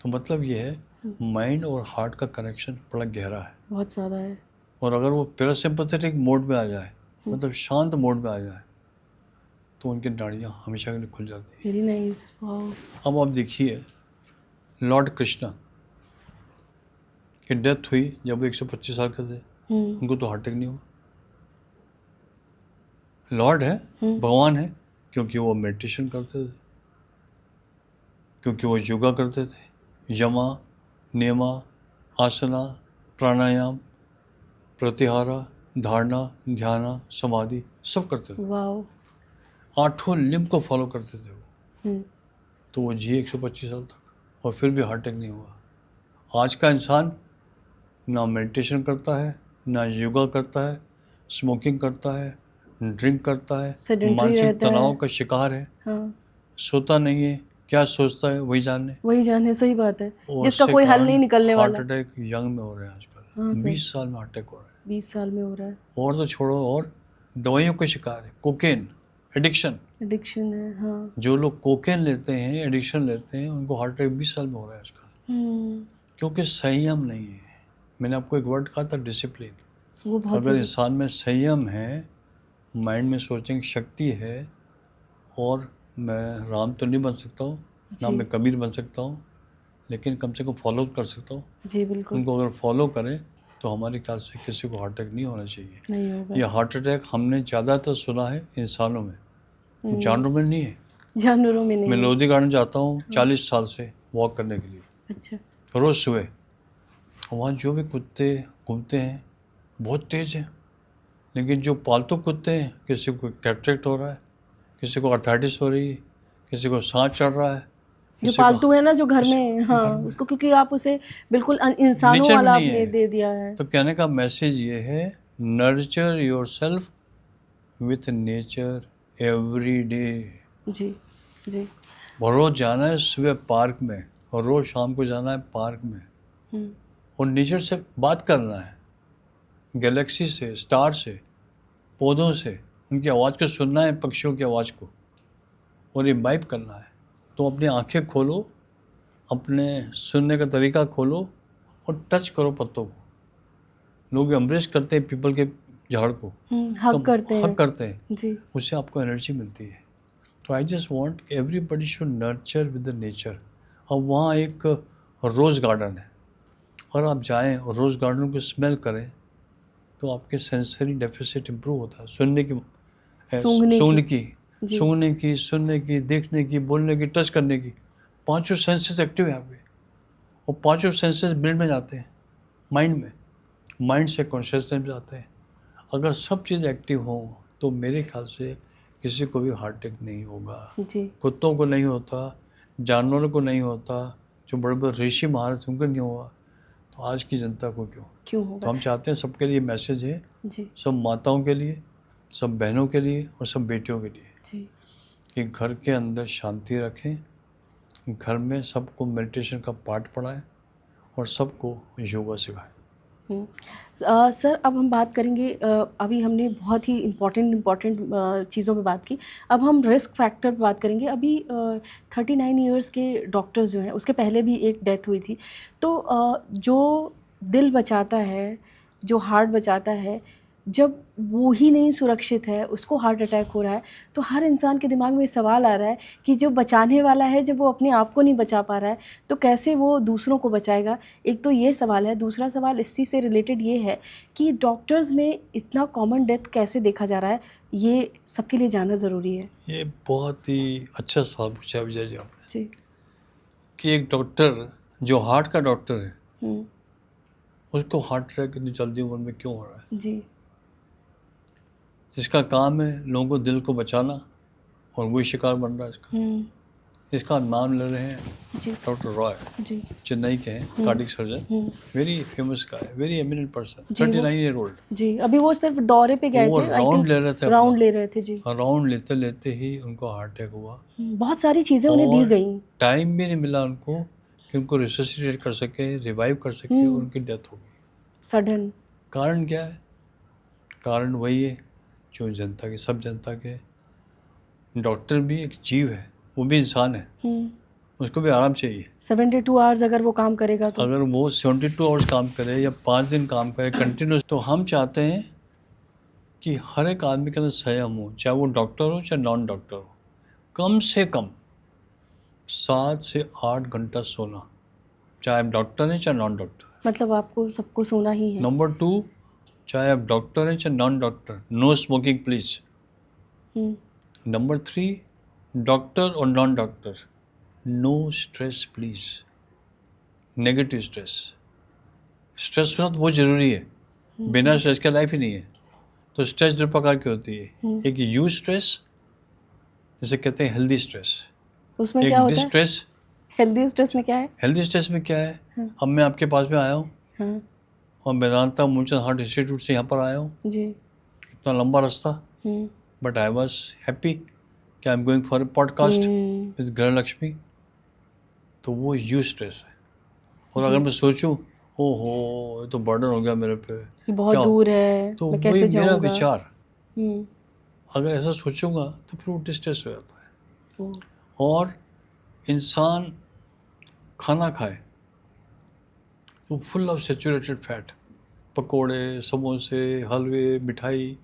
तो मतलब ये है माइंड और हार्ट का कनेक्शन बड़ा गहरा है। बहुत ज़्यादा है। और अगर वो पैरासिम्पैथेटिक मोड में आ जाए, मतलब शांत मोड में आ जाए, तो उनकी नाड़ियाँ हमेशा के लिए खुल जाती हैं। Very nice. वाओ। अब आप देखिए लॉर्ड कृष्णा की डेथ हुई जब वो 125 साल के थे, उनको तो हार्ट अटैक नहीं हुआ। लॉर्ड है, भगवान है, क्योंकि वो मेडिटेशन करते थे, क्योंकि वो योगा करते थे, यमा, नियमा, आसना, प्राणायाम, प्रत्याहारा, धारणा, ध्यान, समाधि सब करते थे। वाओ। 8 लिम्ब को फॉलो करते थे वो। हम्म, तो वो जिए 125 साल तक और फिर भी हार्ट अटैक नहीं हुआ। आज का इंसान ना मेडिटेशन करता है, ना योगा करता है, स्मोकिंग करता है, ड्रिंक करता है, Sedentary मानसिक रहता है। तनाव का शिकार है, हाँ सोता नहीं है, क्या सोचता है वही जाने। वही जाने। सही बात है, और जिसका उससे कोई हल कारण नहीं निकलने हार्ट वाला। अटैक यंग में हो रहे हैं आजकल। हाँ सर। 20 साल में हार्ट अटैक हो रहा है। 20 साल में हो रहा है। और तो छोड़ो, और दवाइयों के शिकार है, कोकेन एडिक्शन। एडिक्शन है। हाँ। जो लोग कोकेन लेते हैं, एडिक्शन लेते हैं, उनको हार्ट अटैक 20 साल में हो रहा है आजकल, क्योंकि संयम नहीं है। मैंने आपको एक वर्ड कहा था, डिसिप्लिन। वो बहुत अगर इंसान में संयम है, माइंड में सोचने की शक्ति है, और मैं राम तो नहीं बन सकता हूँ, ना मैं कबीर बन सकता हूँ, लेकिन कम से कम फॉलो कर सकता हूँ। जी बिल्कुल। उनको अगर फॉलो करें तो हमारे ख्याल से किसी को हार्ट अटैक नहीं होना चाहिए। नहीं होगा। ये हार्ट अटैक हमने ज़्यादातर सुना है इंसानों में, जानवरों में नहीं है। जानवरों में नहीं मैं है। लोधी गार्डन जाता हूँ 40 साल से वॉक करने के लिए, अच्छा। रोज़ सुबह। वहाँ जो भी कुत्ते घूमते हैं बहुत तेज़ हैं, लेकिन जो पालतू कुत्ते हैं, किसी को कैटरेक्ट हो रहा है, किसी को आर्थराइटिस हो रही है, किसी को सांस चढ़ रहा है, जो किसी पालतू को है ना जो घर में, हाँ घर में। उसको, क्योंकि आप उसे बिल्कुल इंसानों नेचर में वाला नहीं आपने है। दे दिया है। तो कहने का मैसेज ये है, nurture yourself with nature every day. जी जी। और रोज़ जाना है सुबह पार्क में, और रोज़ शाम को जाना है पार्क में, और नेचर से बात करना है, गैलेक्सी से, स्टार से, पौधों से, उनकी आवाज़ को सुनना है, पक्षियों की आवाज़ को, और इम्बाइब करना है। तो अपनी आंखें खोलो, अपने सुनने का तरीका खोलो, और टच करो पत्तों को। लोग एम्ब्रेस करते हैं पीपल के झाड़ को, हक करते हैं। हक करते हैं, जी। उससे आपको एनर्जी मिलती है। तो I just want everybody should nurture with the nature. अब वहाँ एक रोज़ गार्डन है, और आप जाएं और रोज़ गार्डन को स्मेल करें, तो आपके सेंसरी डेफिसिट इम्प्रूव होता है। सुनने की, सुनने की, देखने की, बोलने की, टच करने की, पांचों सेंसेस एक्टिव है आपके, और पांचों सेंसेस ब्रेन में जाते हैं, माइंड में, माइंड से कॉन्शियसनेस में जाते हैं। अगर सब चीज़ एक्टिव हो तो मेरे ख्याल से किसी को भी हार्ट अटैक नहीं होगा। जी। कुत्तों को नहीं होता, जानवरों को नहीं होता, जो बड़े बड़े ऋषि महाराज उनको नहीं हुआ, तो आज की जनता को क्यों होगा? तो हम चाहते हैं सबके लिए मैसेज है, जी सब माताओं के लिए, सब बहनों के लिए, और सब बेटियों के लिए, जी। कि घर के अंदर शांति रखें, घर में सबको मेडिटेशन का पाठ पढ़ाएं, और सबको योगा सिखाएं। सर अब हम बात करेंगे अभी हमने बहुत ही इम्पॉर्टेंट चीज़ों पे बात की। अब हम रिस्क फैक्टर पे बात करेंगे। अभी 39 इयर्स के डॉक्टर्स जो हैं, उसके पहले भी एक डेथ हुई थी। तो जो दिल बचाता है, जो हार्ट बचाता है, जब वो ही नहीं सुरक्षित है, उसको हार्ट अटैक हो रहा है, तो हर इंसान के दिमाग में ये सवाल आ रहा है कि जो बचाने वाला है, जब वो अपने आप को नहीं बचा पा रहा है, तो कैसे वो दूसरों को बचाएगा। एक तो ये सवाल है। दूसरा सवाल इसी से रिलेटेड ये है कि डॉक्टर्स में इतना कॉमन डेथ कैसे देखा जा रहा है, ये सबके लिए जानना ज़रूरी है। ये बहुत ही अच्छा सवाल पूछा विजय जी आपने जी। कि एक डॉक्टर जो हार्ट का डॉक्टर है, हम्म, उसको हार्ट अटैक इतनी जल्दी उम्र में क्यों हो रहा है? जी। इसका काम है लोगों को दिल को बचाना, और वही शिकार बन रहा है इसका। हम्म, इसका नाम ले रहे हैं जी। डॉक्टर रॉय, जी। चेन्नई के हैं, cardiac surgeon, very famous guy, very eminent person, जी, 39 ईयर ओल्ड। जी, अभी वो सिर्फ दौरे पे गए वो थे, आई राउंड थिंक ले रहे थे, राउंड ले रहे थे। जी। राउंड लेते लेते ही उनको हार्ट अटैक हुआ, बहुत सारी चीज़ें उन्हें दी और गई। टाइम भी नहीं मिला उनको कि उनको रिससिटेट कर सके, रिवाइव कर सके, और उनकी डेथ हो गई। सडन। कारण क्या है? कारण वही है जो जनता के, सब जनता के, डॉक्टर भी एक जीव है, वो भी इंसान है, उसको भी आराम चाहिए। 72 आवर्स अगर वो काम करेगा तो अगर वो 72 आवर्स काम करे या 5 दिन काम करे कंटिन्यूस, तो हम चाहते हैं कि हर एक आदमी के अंदर संयम हो, चाहे वो डॉक्टर हो चाहे नॉन डॉक्टर हो। कम से कम 7 से 8 घंटा सोना, चाहे आप डॉक्टर हैं चाहे नॉन डॉक्टर। मतलब आपको सबको सोना ही है। नंबर 2, चाहे आप डॉक्टर हैं चाहे non doctor, no smoking please. Number 3, doctor और non doctor, no stress please, negative stress. Stress होना तो बहुत ज़रूरी है, बिना स्ट्रेस का लाइफ ही नहीं है। तो स्ट्रेस दो प्रकार की होती है, एक यू स्ट्रेस, जिसे कहते हैं हेल्दी स्ट्रेस, उसमें एक क्या होता है? डिस्ट्रेस। हेल्दी स्ट्रेस में क्या है? हेल्दी स्ट्रेस में क्या है? अब मैं आपके पास में आया हूँ, हाँ। और वेदांता मूलचंद हार्ट इंस्टीट्यूट से यहाँ पर आया हूँ, जी। इतना लंबा रास्ता, बट आई वॉज हैप्पी कि I am going for a podcast with Grihalakshmi. तो वो यू स्ट्रेस है। और अगर मैं सोचूं, ओहो ये तो बर्डन हो गया मेरे पे, ये बहुत क्या दूर है, तो मैं वही कैसे मेरा जाऊंगा? विचार, अगर ऐसा सोचूंगा तो फिर वो डिस्ट्रेस हो जाता है। और इंसान खाना खाए तो फुल ऑफ सेचुरेटेड फैट, पकोड़े, समोसे, हलवे, मिठाई,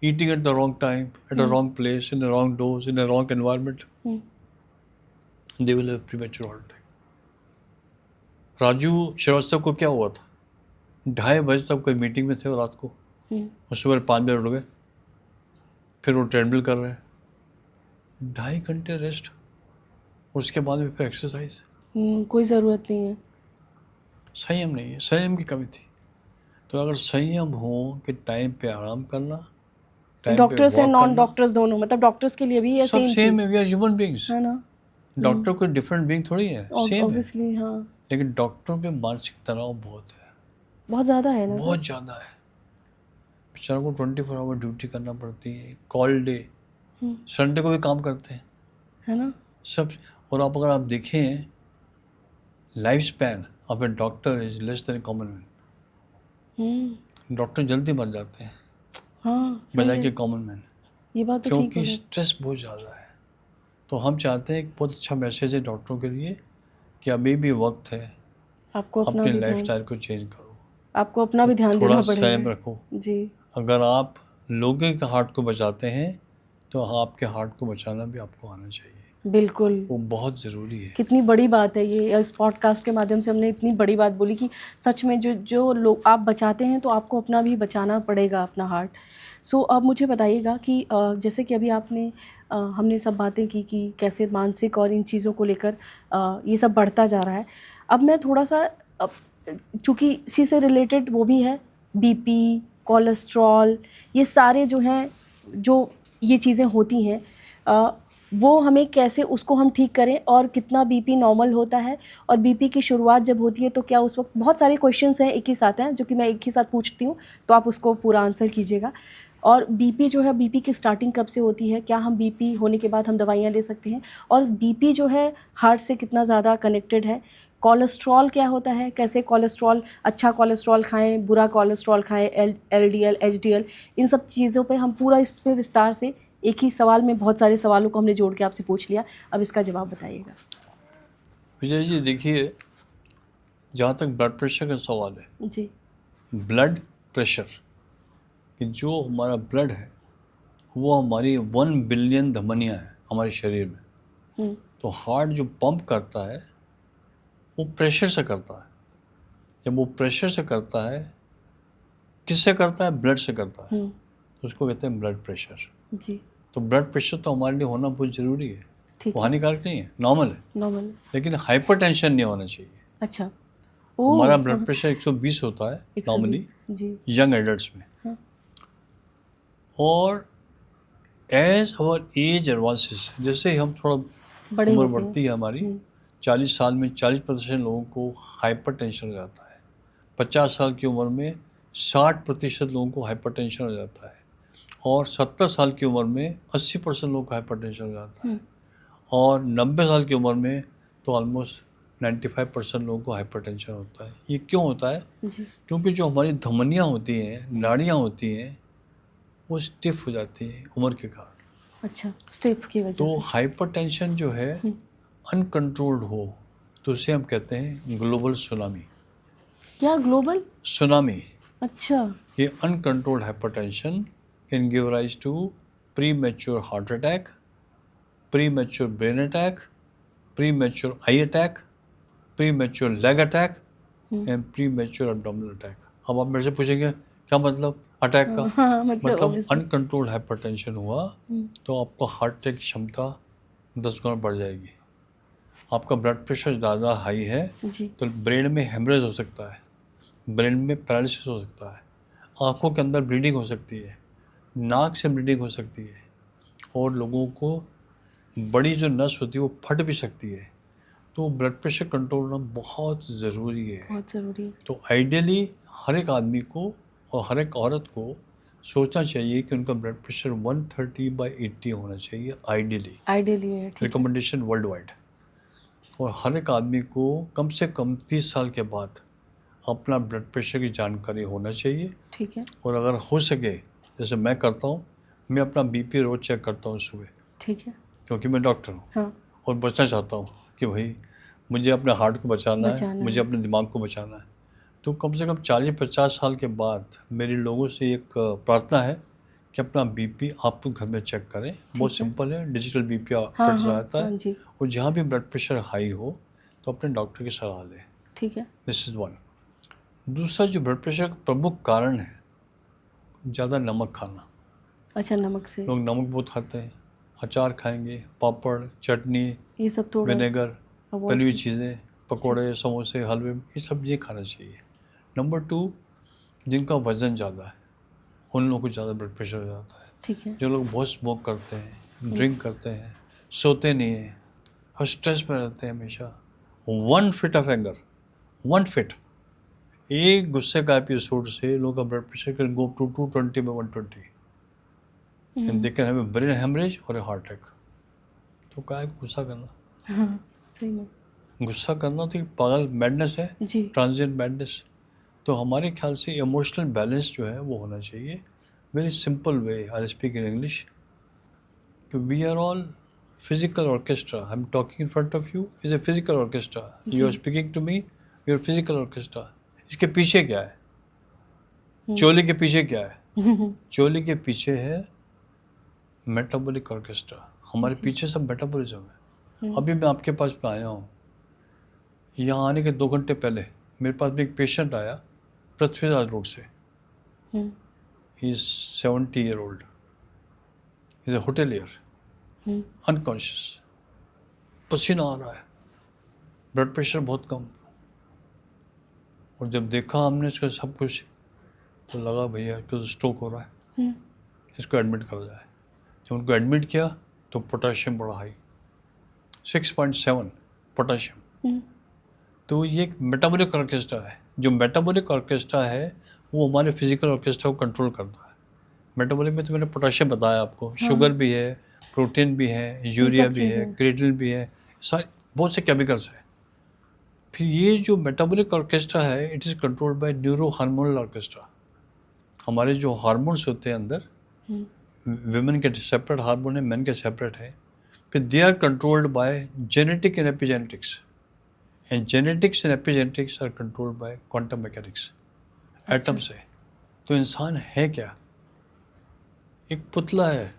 eating at the wrong time, at a wrong place, in a wrong dose, in a wrong environment, they will have premature heart attack. Raju Srivastava को क्या हुआ था? 2:30 बजे तक कोई मीटिंग में थे, और रात को और सुबह 5 बजे उठ गए, फिर वो ट्रेडमिल कर रहे हैं, 2.5 घंटे रेस्ट, उसके बाद में फिर एक्सरसाइज। कोई ज़रूरत नहीं है। संयम नहीं है, संयम की कमी थी। तो अगर संयम हो कि टाइम पे आराम करना, टाइम पे डॉक्टर्स एंड वॉक नॉन करना, डॉक्टर्स दोनों, मतलब डॉक्टर्स के लिए भी ये सब सेम सेम चीज है, वी आर ह्यूमन बींग्स। है ना? डॉक्टर कोई डिफरेंट बींग थोड़ी है, सेम है। ऑब्वियसली हाँ। लेकिन डॉक्टरों पे मानसिक तनाव बहुत है, बहुत ज़्यादा है ना सर? बहुत ज़्यादा है। बेचारों को 24 आवर ड्यूटी करना पड़ती है, कॉल डे, संडे को भी काम करते हैं, है ना? सब। और आप अगर आप देखें, life span of a doctor is less than common man. Doctor जल्दी मर जाते हैं हाँ सही बजाय है। कि कॉमन मैन, ये बात तो ठीक क्योंकि है। स्ट्रेस बहुत ज़्यादा है। तो हम चाहते हैं, एक बहुत अच्छा मैसेज है डॉक्टरों के लिए कि अभी भी वक्त है, आपको अपना अपने भी लाइफ ध्यान, स्टाइल को चेंज करो, आपको अपना भी ध्यान थोड़ा देना संयम पड़ेगा। रखो। जी। अगर आप लोगों के हार्ट को बचाते हैं, तो आपके हार्ट को बचाना भी आपको आना चाहिए, बिल्कुल। वो बहुत ज़रूरी है। कितनी बड़ी बात है ये, इस पॉडकास्ट के माध्यम से हमने इतनी बड़ी बात बोली कि सच में जो जो लोग आप बचाते हैं, तो आपको अपना भी बचाना पड़ेगा, अपना हार्ट। सो अब मुझे बताइएगा कि जैसे कि अभी आपने हमने सब बातें की कि कैसे मानसिक और इन चीज़ों को लेकर ये सब बढ़ता जा रहा है। अब मैं थोड़ा सा, चूँकि इसी से रिलेटेड वो भी है, बीपी, कोलेस्ट्रॉल, ये सारे जो हैं, जो ये चीज़ें होती हैं, वो हमें कैसे उसको हम ठीक करें, और कितना बीपी नॉर्मल होता है, और बीपी की शुरुआत जब होती है तो क्या उस वक्त, बहुत सारे क्वेश्चंस हैं एक ही साथ हैं जो कि मैं एक ही साथ पूछती हूँ, तो आप उसको पूरा आंसर कीजिएगा। और बीपी जो है, बीपी की स्टार्टिंग कब से होती है, क्या हम बीपी होने के बाद हम दवाइयाँ ले सकते हैं, और बीपी जो है हार्ट से कितना ज़्यादा कनेक्टेड है, कोलेस्ट्रॉल क्या होता है, कैसे कोलेस्ट्रॉल, अच्छा कोलेस्ट्रॉल खाएं, बुरा कोलेस्ट्रॉल खाएं, एलडीएल, एचडीएल, इन सब चीज़ों पे हम पूरा इस पे विस्तार से एक ही सवाल में बहुत सारे सवालों को हमने जोड़ के आपसे पूछ लिया। अब इसका जवाब बताइएगा। विजय जी देखिए, जहाँ तक ब्लड प्रेशर का सवाल है, जी। ब्लड प्रेशर कि जो हमारा ब्लड है वो हमारी 1 बिलियन धमनियाँ हैं हमारे शरीर में। हम्म, तो हार्ट जो पंप करता है वो प्रेशर से करता है। जब वो प्रेशर से करता है, किससे करता है? ब्लड से करता है। तो उसको कहते हैं ब्लड प्रेशर। जी। तो ब्लड प्रेशर तो हमारे लिए होना बहुत ज़रूरी है, ठीक वो है, हानिकारक नहीं है, नॉर्मल है। नॉर्मल। लेकिन हाइपरटेंशन नहीं होना चाहिए। अच्छा। हमारा ओह, ब्लड प्रेशर 120 होता है 120। नॉर्मली जी। यंग एडल्ट्स में। हाँ। और एज आवर एज एडवांसेस, जैसे ही हम थोड़ा बड़े उम्र होते हैं। बढ़ती है हमारी, 40 साल में 40% लोगों को हाइपरटेंशन हो जाता है। 50 साल की उम्र में 60% लोगों को हाइपरटेंशन हो जाता है। और 70 साल की उम्र में 80% लोगों को हाइपरटेंशन हो जाता है। और 90 साल की उम्र में तो ऑलमोस्ट 95% लोगों को हाइपरटेंशन होता है। ये क्यों होता है? जी। क्योंकि जो हमारी धमनियाँ होती हैं, नाड़ियाँ होती हैं, वो स्टिफ हो जाती हैं उम्र के कारण। अच्छा, स्टिफ की वजह तो से। हाइपरटेंशन जो है अनकंट्रोल्ड हो तो उसे हम कहते हैं ग्लोबल सुनामी। क्या ग्लोबल? सुनामी, अच्छा। ये uncontrolled hypertension can give rise to premature heart attack, premature brain attack, premature eye attack, premature leg attack and premature abdominal attack. अब आप मेरे से पूछेंगे क्या मतलब अटैक का? हाँ, मतलब obviously। अनकंट्रोल्ड हाइपरटेंशन हुआ तो आपका हार्ट अटैक की क्षमता 10 गुना बढ़ जाएगी। आपका ब्लड प्रेशर ज़्यादा हाई है जी। तो ब्रेन में हेमरेज हो सकता है, ब्रेन में पैरालिसिस हो सकता है, आँखों के अंदर ब्लीडिंग हो सकती है, नाक से ब्लीडिंग हो सकती है, और लोगों को बड़ी जो नस होती है वो फट भी सकती है। तो ब्लड प्रेशर कंट्रोल करना बहुत ज़रूरी है। बहुत ज़रूरी है। तो आइडियली हर एक आदमी को और हर एक औरत को सोचना चाहिए कि उनका ब्लड प्रेशर 130/80 होना चाहिए आइडियली, आइडियली है, ठीक है। Recommendation world wide. और हर एक आदमी को कम से कम 30 साल के बाद अपना ब्लड प्रेशर की जानकारी होना चाहिए। ठीक है, और अगर हो सके, जैसे मैं करता हूँ, मैं अपना बीपी रोज़ चेक करता हूँ सुबह, ठीक है। क्योंकि मैं डॉक्टर हूँ हाँ, और बचना चाहता हूँ कि भाई मुझे अपने हार्ट को बचाना है, बचाना मुझे है। अपने दिमाग को बचाना है। तो कम से कम 40-50 साल के बाद मेरे लोगों से एक प्रार्थना है कि अपना बीपी आप घर में चेक करें। बहुत है। सिंपल है, डिजिटल बीपी हाँ, ऑपरेटर हाँ, आता हाँ है। जी। और जहाँ भी ब्लड प्रेशर हाई हो तो अपने डॉक्टर की सलाह लें। ठीक है। This is one. दूसरा जो ब्लड प्रेशर का प्रमुख कारण है, ज़्यादा नमक खाना। अच्छा, नमक से लोग नमक बहुत खाते हैं, अचार खाएंगे, पापड़, चटनी, ये सब थोड़ा विनेगर, अवॉइड तली हुई कीजिए। चीज़ें, पकोड़े, समोसे, हलवे, ये सब ये खाना चाहिए। नंबर 2, जिनका वज़न ज़्यादा है उन लोगों को ज़्यादा ब्लड प्रेशर हो जाता है। ठीक है। जो लोग बहुत स्मोक करते हैं, ड्रिंक करते हैं, सोते नहीं हैं और स्ट्रेस में रहते हैं हमेशा। 1 फिट ऑफ एंगर, 1 फिट, एक गुस्से का एपिसोड से लोगों का blood pressure can go to 220 by 120 and they can have a brain haemorrhage और अ हार्ट अटैक। तो क्या है गुस्सा करना? हाँ, सही में। गुस्सा करना तो एक पागल मैडनेस है, जी। Transient madness. तो हमारे ख्याल से इमोशनल बैलेंस जो है वो होना चाहिए। Very simple way, I speak in English, कि we are all physical orchestra. I am talking in front of you is a physical orchestra, you are जी। Speaking to me, you are physical orchestra. इसके पीछे क्या है? हम्म। चोली के पीछे क्या है? चोली के पीछे है मेटाबॉलिक ऑर्केस्ट्रा। हमारे जी। पीछे सब मेटाबॉलिज्म है। अभी मैं आपके पास में आया हूँ, यहाँ आने के 2 घंटे पहले मेरे पास में एक पेशेंट आया पृथ्वीराज रोड से। He is 70 year old, is a hotelier, unconscious, पसीना आ रहा है, ब्लड प्रेशर बहुत कम। और जब देखा हमने इसका सब कुछ तो लगा भैया इसको तो स्ट्रोक हो रहा है, इसको एडमिट करा जाए। जब उनको एडमिट किया तो पोटाशियम बड़ा हाई, 6.7 पोटाशियम। तो ये एक मेटाबॉलिक ऑर्केस्ट्रा है। जो मेटाबॉलिक ऑर्केस्ट्रा है वो हमारे फिजिकल ऑर्केस्ट्रा को कंट्रोल करता है। मेटाबॉलिक में तो मैंने पोटाशियम बताया आपको, शुगर भी है, प्रोटीन भी है, यूरिया सब भी है, चीज़ें। क्रिएटिन भी है, सारे बहुत से केमिकल्स हैं। फिर ये जो मेटाबॉलिक ऑर्केस्ट्रा है, it is controlled by neuro hormonal orchestra. हमारे जो हार्मोन्स होते हैं अंदर, विमेन के सेपरेट हार्मोन है, मेन के सेपरेट है। फिर they are controlled by genetic and epigenetics, and genetics and epigenetics are controlled by quantum mechanics, atom से। तो इंसान है क्या? एक पुतला है,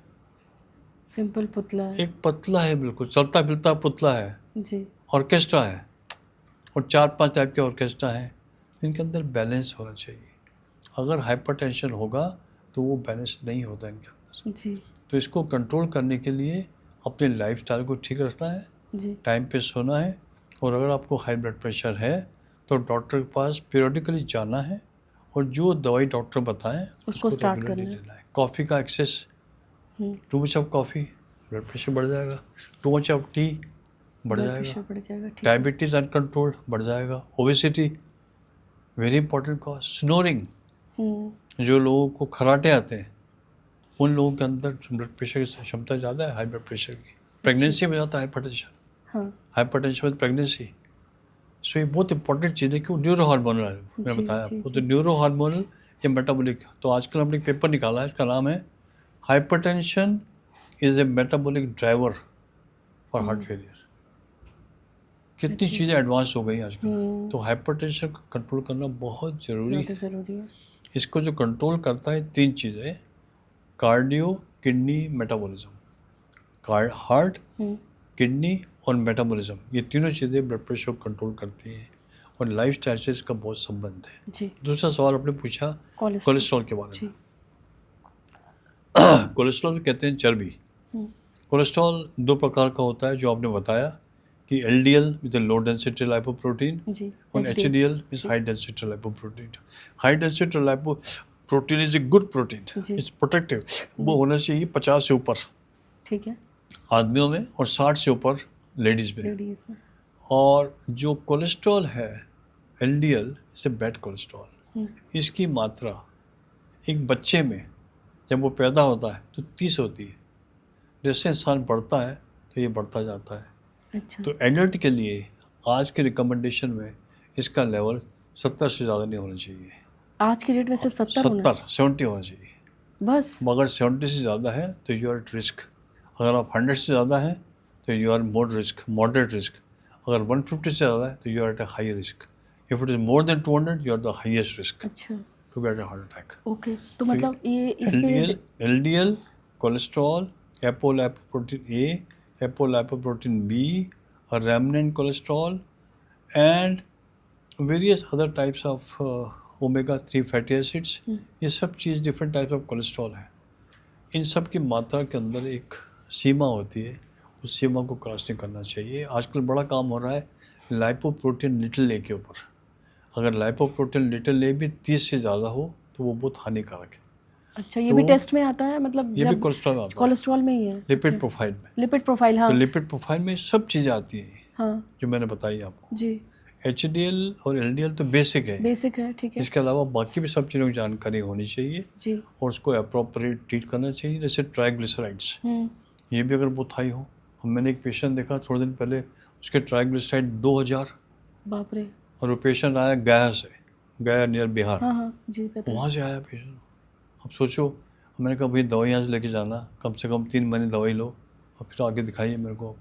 सिंपल पुतला है। एक पतला है, बिल्कुल चलता फिरता पुतला है। जी। ऑर्केस्ट्रा है, और 4-5 टाइप के ऑर्केस्ट्रा हैं। इनके अंदर बैलेंस होना चाहिए। अगर हाइपरटेंशन होगा तो वो बैलेंस नहीं होता इनके अंदर। जी। तो इसको कंट्रोल करने के लिए अपने लाइफस्टाइल को ठीक रखना है, जी। टाइम पे सोना है, और अगर आपको हाई ब्लड प्रेशर है तो डॉक्टर के पास पीरियडिकली जाना है, और जो दवाई डॉक्टर बताएं उसको स्टार्ट रेगुलरली करना है। लेना है। कॉफ़ी का excess, too much of coffee blood pressure बढ़ जाएगा, टू मच ऑफ टी बढ़ ब्लड जाएगा, प्रेशर बढ़ जाएगा। ठीक है। डायबिटीज़ अनकंट्रोल्ड बढ़ जाएगा, obesity very important cause, snoring, जो लोगों को खराटे आते हैं उन लोगों के अंदर ब्लड प्रेशर की क्षमता ज़्यादा है, हाई ब्लड प्रेशर की। प्रेगनेंसी में जाता है हाइपरटेंशन, हाँ। Hypertension with pregnancy. सो ये बहुत इंपॉर्टेंट चीज़ है कि वो न्यूरो हार्मोनल है, मैंने जी, बताया जी, आपको। जी। तो न्यूरो हार्मोनल या मेटाबॉलिक। तो आजकल हमने एक पेपर निकाला है, इसका नाम है hypertension is a metabolic driver for heart failure. कितनी अच्छा। चीज़ें एडवांस हो गई आजकल। तो हाइपरटेंशन को कंट्रोल करना बहुत ज़रूरी ज़्यादा है। ज़रूरी है। इसको जो कंट्रोल करता है 3 चीज़ें, cardio, kidney, metabolism. Heart, kidney और मेटाबॉलिज्म, ये तीनों चीज़ें ब्लड प्रेशर को कंट्रोल करती हैं, और लाइफ स्टाइल से इसका बहुत संबंध है। जी। दूसरा सवाल आपने पूछा कोलेस्ट्रॉल के बारे जी। में। कोलेस्ट्रॉल कहते हैं चर्बी। कोलेस्ट्रॉल 2 प्रकार का होता है, जो आपने बताया कि LDL with low density lipoprotein, जी। और HDL with high density lipoprotein. High density lipoprotein is a good protein, जी। It's protective. वो होना चाहिए 50 से ऊपर ठीक है। आदमियों में, और 60 से ऊपर लेडीज़ में। लेडीज़ में। और जो कोलेस्ट्रॉल है LDL, इसे बैड कोलेस्ट्रॉल, इसकी मात्रा एक बच्चे में जब वो पैदा होता है तो 30 होती है। जैसे इंसान बढ़ता है तो ये बढ़ता जाता है। अच्छा। तो एडल्ट के लिए आज के रिकमेंडेशन में इसका लेवल 70 से ज़्यादा नहीं होना चाहिए। आज की डेट में सिर्फ 70 होना है? 70 होना चाहिए। बस? मगर 70 से ज़्यादा है तो यू आर एट रिस्क। अगर आप 100 से ज़्यादा हैं तो you are mod risk, moderate risk. अगर 150 से ज़्यादा है तो you are at a high risk. If it is more than 200 you are the highest risk अच्छा। To get a heart attack. Okay. तो मतलब ये इस पे LDL, cholesterol, apolipoprotein A, apolipoprotein B, remnant cholesterol, and various other types of omega-3 fatty acids, ये सब चीज़ डिफरेंट टाइप्स ऑफ कोलेस्ट्रॉल है। इन सब की मात्रा के अंदर एक सीमा होती है, उस सीमा को क्रॉस नहीं करना चाहिए। आजकल बड़ा काम हो रहा है लाइपोप्रोटीन लिटिल ए के ऊपर। अगर लाइपोप्रोटीन लिटिल ए भी 30 से ज़्यादा हो तो वो बहुत हानिकारक है। अच्छा, ये भी टेस्ट में आता है? मतलब ये भी जब कोलेस्ट्रॉल में आता है, कोलेस्ट्रॉल में ही है? लिपिड अच्छा। प्रोफाइल में। लिपिड प्रोफाइल, हाँ। तो लिपिड प्रोफाइल में सब चीज़ें आती हैं हाँ जो मैंने बताई आपको। जी। HDL और LDL तो बेसिक है, बेसिक है। ठीक है। इसके अलावा बाकी भी सब चीज़ों की जानकारी होनी चाहिए, जी। और उसको अप्रोप्रिएट ट्रीट करना चाहिए। जैसे ट्राइग्लिसराइड्स, ये भी अगर बहुत हाई हो। मैंने एक पेशेंट देखा थोड़े दिन पहले, उसके ट्राइग्लिसराइड 2000, बाप रे। और वो पेशेंट आया गया से, गया नियर बिहार, हाँ हाँ जी, पता है। वहाँ से आया पेशेंट। अब सोचो, मैंने कहा भाई दवाई यहाँ से लेके जाना, कम से कम 3 महीने दवाई लो और फिर आगे दिखाइए मेरे को।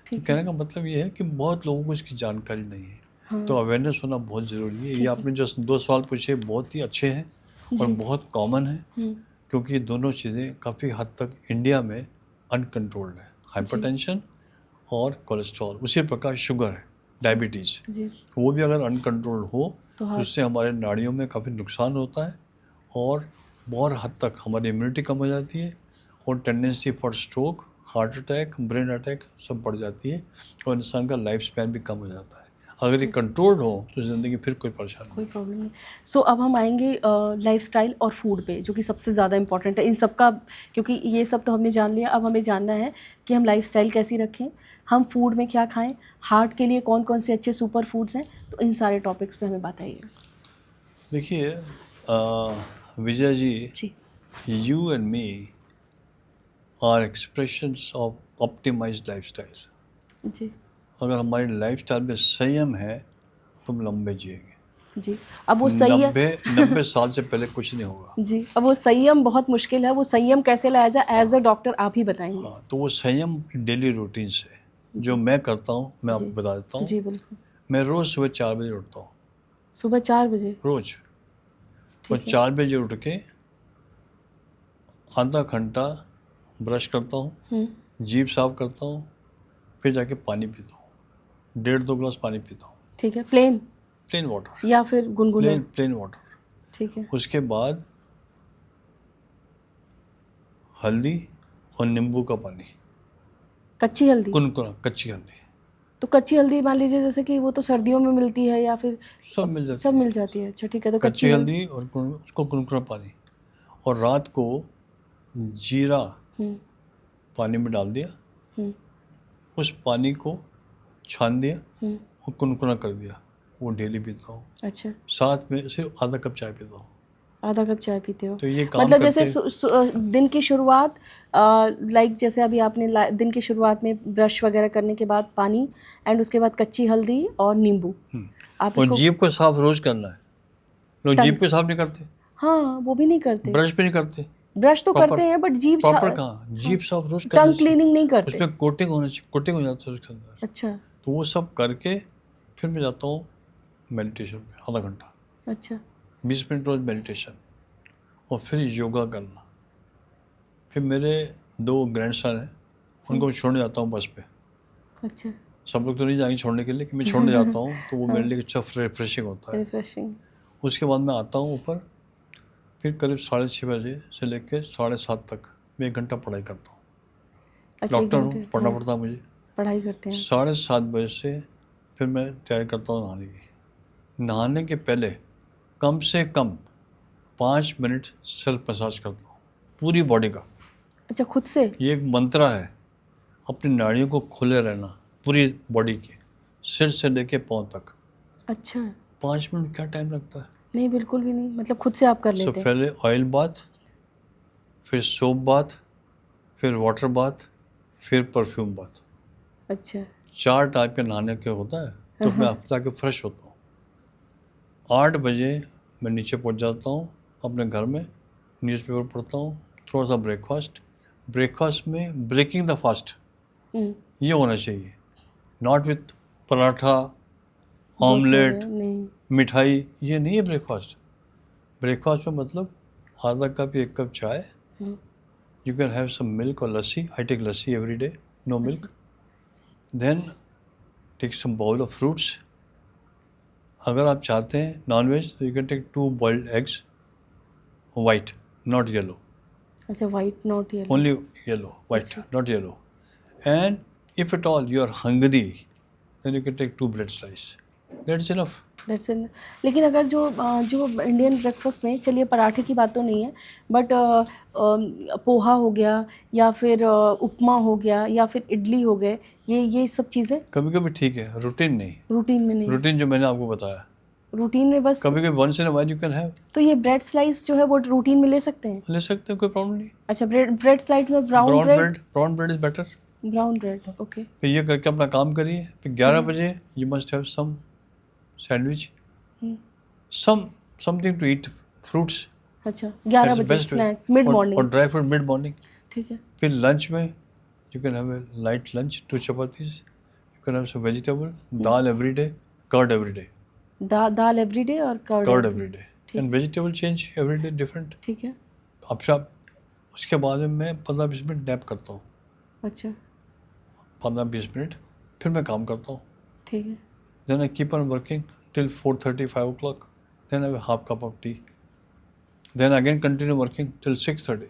तो कहने का मतलब ये है कि बहुत लोगों को इसकी जानकारी नहीं है। हाँ। तो अवेयरनेस होना बहुत ज़रूरी है। ये आपने जो 2 सवाल पूछे बहुत ही अच्छे हैं और बहुत कॉमन है, क्योंकि ये दोनों चीज़ें काफ़ी हद तक इंडिया में अनकंट्रोल्ड है। हाइपरटेंशन और कोलेस्ट्रॉल, उसी प्रकार शुगर है, डायबिटीज़, वो भी अगर अनकंट्रोल्ड हो तो उससे हमारे नाड़ियों में काफ़ी नुकसान होता है, और बहुत हद तक हमारी इम्यूनिटी कम हो जाती है, और tendency for stroke, heart attack, brain attack सब बढ़ जाती है, और इंसान का लाइफ स्पैन भी कम हो जाता है। अगर ये कंट्रोल्ड हो तो ज़िंदगी फिर कोई परेशानी कोई प्रॉब्लम नहीं। सो अब हम आएंगे लाइफस्टाइल और फूड पे, जो कि सबसे ज़्यादा इंपॉर्टेंट है इन सब का, क्योंकि ये सब तो हमने जान लिया। अब हमें जानना है कि हम लाइफस्टाइल कैसी रखें, हम फूड में क्या खाएं, हार्ट के लिए कौन कौन से अच्छे सुपर फूड्स हैं। तो इन सारे टॉपिक्स पे हमें बताइए। देखिए Vijay ji, you and me are expressions of optimised lifestyle. जी। अगर हमारी लाइफस्टाइल में संयम है तुम लंबे जिएंगे। जी। अब वो संयम 90 साल से पहले कुछ नहीं होगा। जी, अब वो संयम बहुत मुश्किल है, वो संयम कैसे लाया जाए एज अ डॉक्टर आप ही बताएंगे। हाँ, तो वो संयम डेली रूटीन से जो मैं करता हूँ मैं जी। आपको बता देता हूँ। जी बिल्कुल। मैं रोज़ सुबह 4 बजे उठता हूँ, सुबह 4 बजे। रोज़। और ठीक है। 4 बजे उठ के आधा घंटा ब्रश करता हूँ, जीभ साफ करता हूँ, फिर जाके पानी पीता हूँ, 1.5-2 गिलास पानी पीता हूँ, ठीक है। प्लेन प्लेन वाटर, या फिर गुनगुना? Plain water. ठीक है। उसके बाद हल्दी और नींबू का पानी, कच्ची हल्दी? कुनकुना कच्ची हल्दी, तो कच्ची हल्दी मान लीजिए जैसे कि वो तो सर्दियों में मिलती है या फिर सब मिल जाती सब है। मिल जाती है। अच्छा ठीक है। तो कच्ची हल्दी और उसको कुनकुना पानी, और रात को जीरा हम्म, पानी में डाल दिया, हम्म, उस पानी को छान दिया हम्म। और कुनकुना कर दिया, वो डेली पीता हूँ। अच्छा, साथ में सिर्फ आधा कप चाय पीता हूँ। आधा कप चाय पीते हो? तो ये काम मतलब जैसे करते दिन की शुरुआत, लाइक जैसे अभी आपने दिन की शुरुआत में ब्रश वगैरह करने के बाद पानी, एंड उसके बाद कच्ची हल्दी और नींबू। आप और इसको जीभ को साफ रोज करना है। लोग जीभ टंग, को साफ नहीं करते, हाँ वो भी नहीं करते। ब्रश भी नहीं करते। ब्रश तो प्रॉपर करते हैं बट जीभ प्रॉपर कहाँ, जीभ साफ रोज करने टंग से क्लीनिंग नहीं करते। उसमें कोटिंग होना चाहिए, कोटिंग हो जाता है उसके अंदर। अच्छा, तो वो सब करके फिर मैं जाता हूँ मेडिटेशन पे, आधा घंटा, अच्छा, 20 मिनट रोज मेडिटेशन, और फिर योगा करना। फिर मेरे 2 ग्रैंडसन हैं, उनको मैं छोड़ने जाता हूँ बस पे। अच्छा। सब लोग तो नहीं जाएंगे छोड़ने के लिए, कि मैं छोड़ने जाता हूँ तो वो मेरे लिए अच्छा रिफ्रेशिंग होता है। रिफ्रेशिंग। उसके बाद मैं आता हूँ ऊपर, फिर करीब 6:30 बजे से लेकर 7:30 तक मैं 1 घंटा पढ़ाई करता हूँ। अच्छा, 1 डॉक्टर हूँ, घंटे पढ़ना पड़ता है मुझे। पढ़ाई करते हैं। 7:30 बजे से फिर मैं तैयारी करता हूँ नहाने की। नहाने के पहले कम से कम 5 मिनट सेल्फ मसाज करता हूँ, पूरी बॉडी का। अच्छा, खुद से? ये एक मंत्र है, अपनी नाड़ियों को खुले रहना पूरी बॉडी के, सिर से लेके पाँव तक। अच्छा, 5 मिनट क्या टाइम लगता है। नहीं बिल्कुल भी नहीं, मतलब खुद से आप कर सो लेते हैं। पहले ऑयल बाथ, फिर सोप बाथ, फिर वाटर बाथ, फिर परफ्यूम बाथ। अच्छा, 4 टाइप के नहाने के होता है। तो मैं हफ्ता जाके फ्रेश होता हूँ। 8 बजे मैं नीचे पहुँच जाता हूँ अपने घर में, न्यूज़पेपर पढ़ता हूँ, थोड़ा सा ब्रेकफास्ट में ब्रेकिंग द फास्ट ये होना चाहिए, नॉट विथ पराठा, ऑमलेट, नहीं। मिठाई, ये नहीं है ब्रेकफास्ट। ब्रेकफास्ट में मतलब आधा कप या 1 कप चाय, you can have some milk और lassi. I take lassi every day, no milk. Then take some bowl of fruits. अगर आप चाहते हैं नॉनवेज तो you can take 2 boiled eggs, white not yellow, अच्छा, white not yellow. Only yellow, white not yellow. And if at all you are hungry then you can take 2 bread slice, that's enough. That's in. लेकिन अगर जो इंडियन ब्रेकफास्ट में, चलिए पराठे की बात तो नहीं है, बट पोहा हो गया या फिर उपमा हो गया या फिर इडली हो गए, ये सब चीज़ें कभी कभी ठीक है, रूटीन नहीं। रूटीन में नहीं। रूटीन जो मैंने आपको बताया, रूटीन में बस। कभी कभी once in a while you can have. तो ये ब्रेड स्लाइस जो है वो रूटीन में ले सकते हैं? ले सकते हैं, कोई प्रॉब्लम नहीं। अच्छा, ब्रेड स्लाइस में brown bread is better. Brown bread, okay. फिर ये करके अपना काम करिए। फिर 11 बजे you must have some sandwich, something to eat, fruits. अच्छा, 11 बजे स्नैक्स मिड और morning. Dry fruit mid morning. ठीक है। फिर लंच में you can have a light lunch, 2 chapatis, you can have some vegetable, dal every day, curd every day, dal everyday और curd every day, and vegetable change every day different. ठीक है। अब सब उसके बाद में मैं 15-20 मिनट नैप करता हूँ, अच्छा, 15-20 मिनट, फिर मैं काम करता हूँ। ठीक है। Then I keep on working till 4:30, 5 o'clock. Then I have a half cup of tea. Then again continue working till 6:30.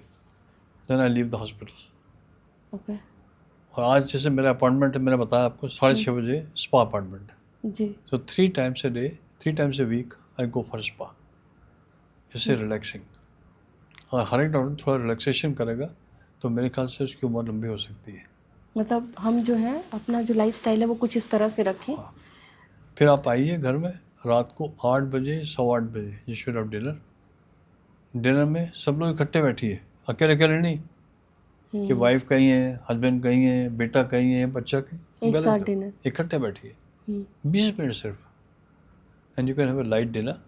Then I leave the hospital. Okay. और आज जैसे मेरा अपॉइंटमेंट है, मैंने बताया आपको 6:30 बजे spa appointment. Ji. So 3 times a day, 3 times a week I go for spa. इससे रिलैक्सिंग। और हर एक डॉक्टर थोड़ा रिलैक्सेशन करेगा तो मेरे ख्याल से उसकी उम्र लंबी हो सकती है। मतलब हम जो है अपना जो लाइफस्टाइल है वो कुछ इस तरह से रखें। हाँ। फिर आप आइए घर में रात को 8 बजे, 8:15 बजे, you should have dinner. Dinner में सब लोग इकट्ठे बैठिए, अकेले अकेले नहीं कि वाइफ कहीं है, हस्बैंड कहीं है, बेटा कहीं है, बच्चा कहीं। एक साथ डिनर। इकट्ठे बैठिए 20 मिनट सिर्फ। And you can have a light dinner,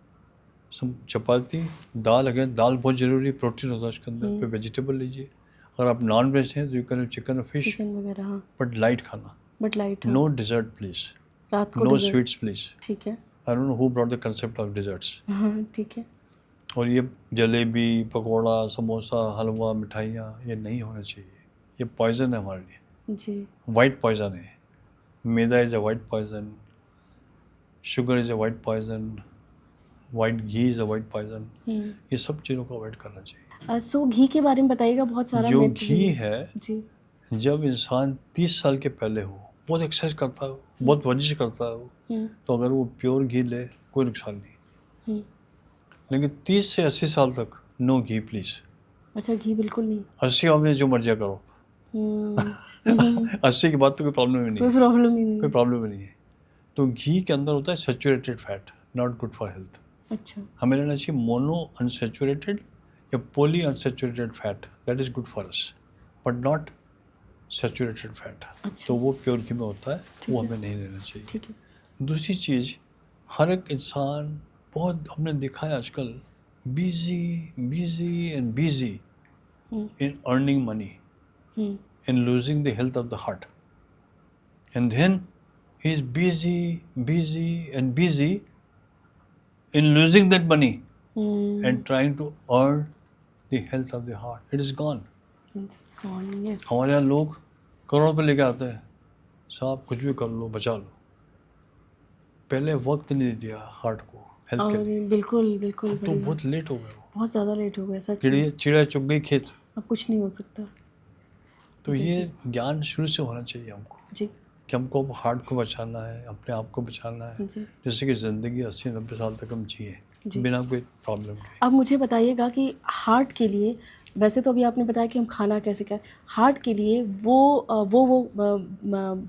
some chapati, dal, again दाल बहुत ज़रूरी, प्रोटीन होता है उसके अंदर, फिर वेजिटेबल लीजिए। अगर आप नॉन वेज हैं तो यू कैन हैव चिकन और फिश, चिकन वगैरह, हाँ, बट लाइट खाना, बट लाइट, हाँ, नो डिज़र्ट प्लीज़, रात को नो डिजर्ट, स्वीट्स प्लीज़। ठीक है, I don't know who brought the concept of desserts. हाँ, ठीक है, और ये जलेबी, पकौड़ा, समोसा, हलवा, मिठाइयाँ, ये नहीं होना चाहिए, ये पॉइजन है हमारे लिए, जी, वाइट पॉइजन है। Maida is a white poison, sugar is a white poison, white ghee is a white poison, ये सब चीज़ों को अवॉइड करना चाहिए। सो घी के बारे में बताइएगा, बहुत सारा जो myth भी घी है, जी, जब इंसान 30 साल के पहले हो, बहुत एक्सरसाइज करता हो, बहुत वर्जिश करता हो, तो अगर वो प्योर घी ले कोई नुकसान नहीं। लेकिन 30 से 80 साल तक नो घी प्लीज़। अच्छा, घी बिल्कुल नहीं, 80 आपने जो मर्जी करो, हम्म, 80 के बाद तो कोई प्रॉब्लम ही नहीं कोई है, प्रॉब्लम ही नहीं कोई है। प्रॉब्लम ही नहीं है। तो घी के अंदर होता है saturated fat, not good for health. अच्छा, हमें लेना चाहिए मोनो अनसेचुरेटेड या poly unsaturated fat, that is good for us, but not saturated fat. अच्छा, तो वो प्योर घी में होता है, ठीक वो है, हमें नहीं लेना चाहिए। ठीक है, दूसरी चीज़, हर एक इंसान बहुत, हमने देखा है आजकल, busy and busy in earning money, in losing the health of the heart. And then he is busy and busy in losing that money and trying to earn the health of the heart. It is gone. it's gone, yes, हमारे यहाँ लोग करोड़ रुपए लेके आते हैं, साहब कुछ भी कर लो, बचा लो। पहले वक्त नहीं दिया हार्ट को, हेल्थ के और लिए, बिल्कुल बिल्कुल तो बढ़िया, बहुत लेट हो गए वो। बहुत ज़्यादा लेट हो गया, सच में, चिड़िया चुग गई खेत। अब कुछ नहीं हो सकता, तो ये ज्ञान शुरू से होना चाहिए हमको जी, कि हमको हार्ट को बचाना है, अपने आप को बचाना है, जी, जैसे कि ज़िंदगी 80-90 साल तक हम जिए जी। बिना कोई प्रॉब्लम के। अब मुझे बताइएगा कि हार्ट के लिए, वैसे तो अभी आपने बताया कि हम खाना कैसे खाएं, हार्ट के लिए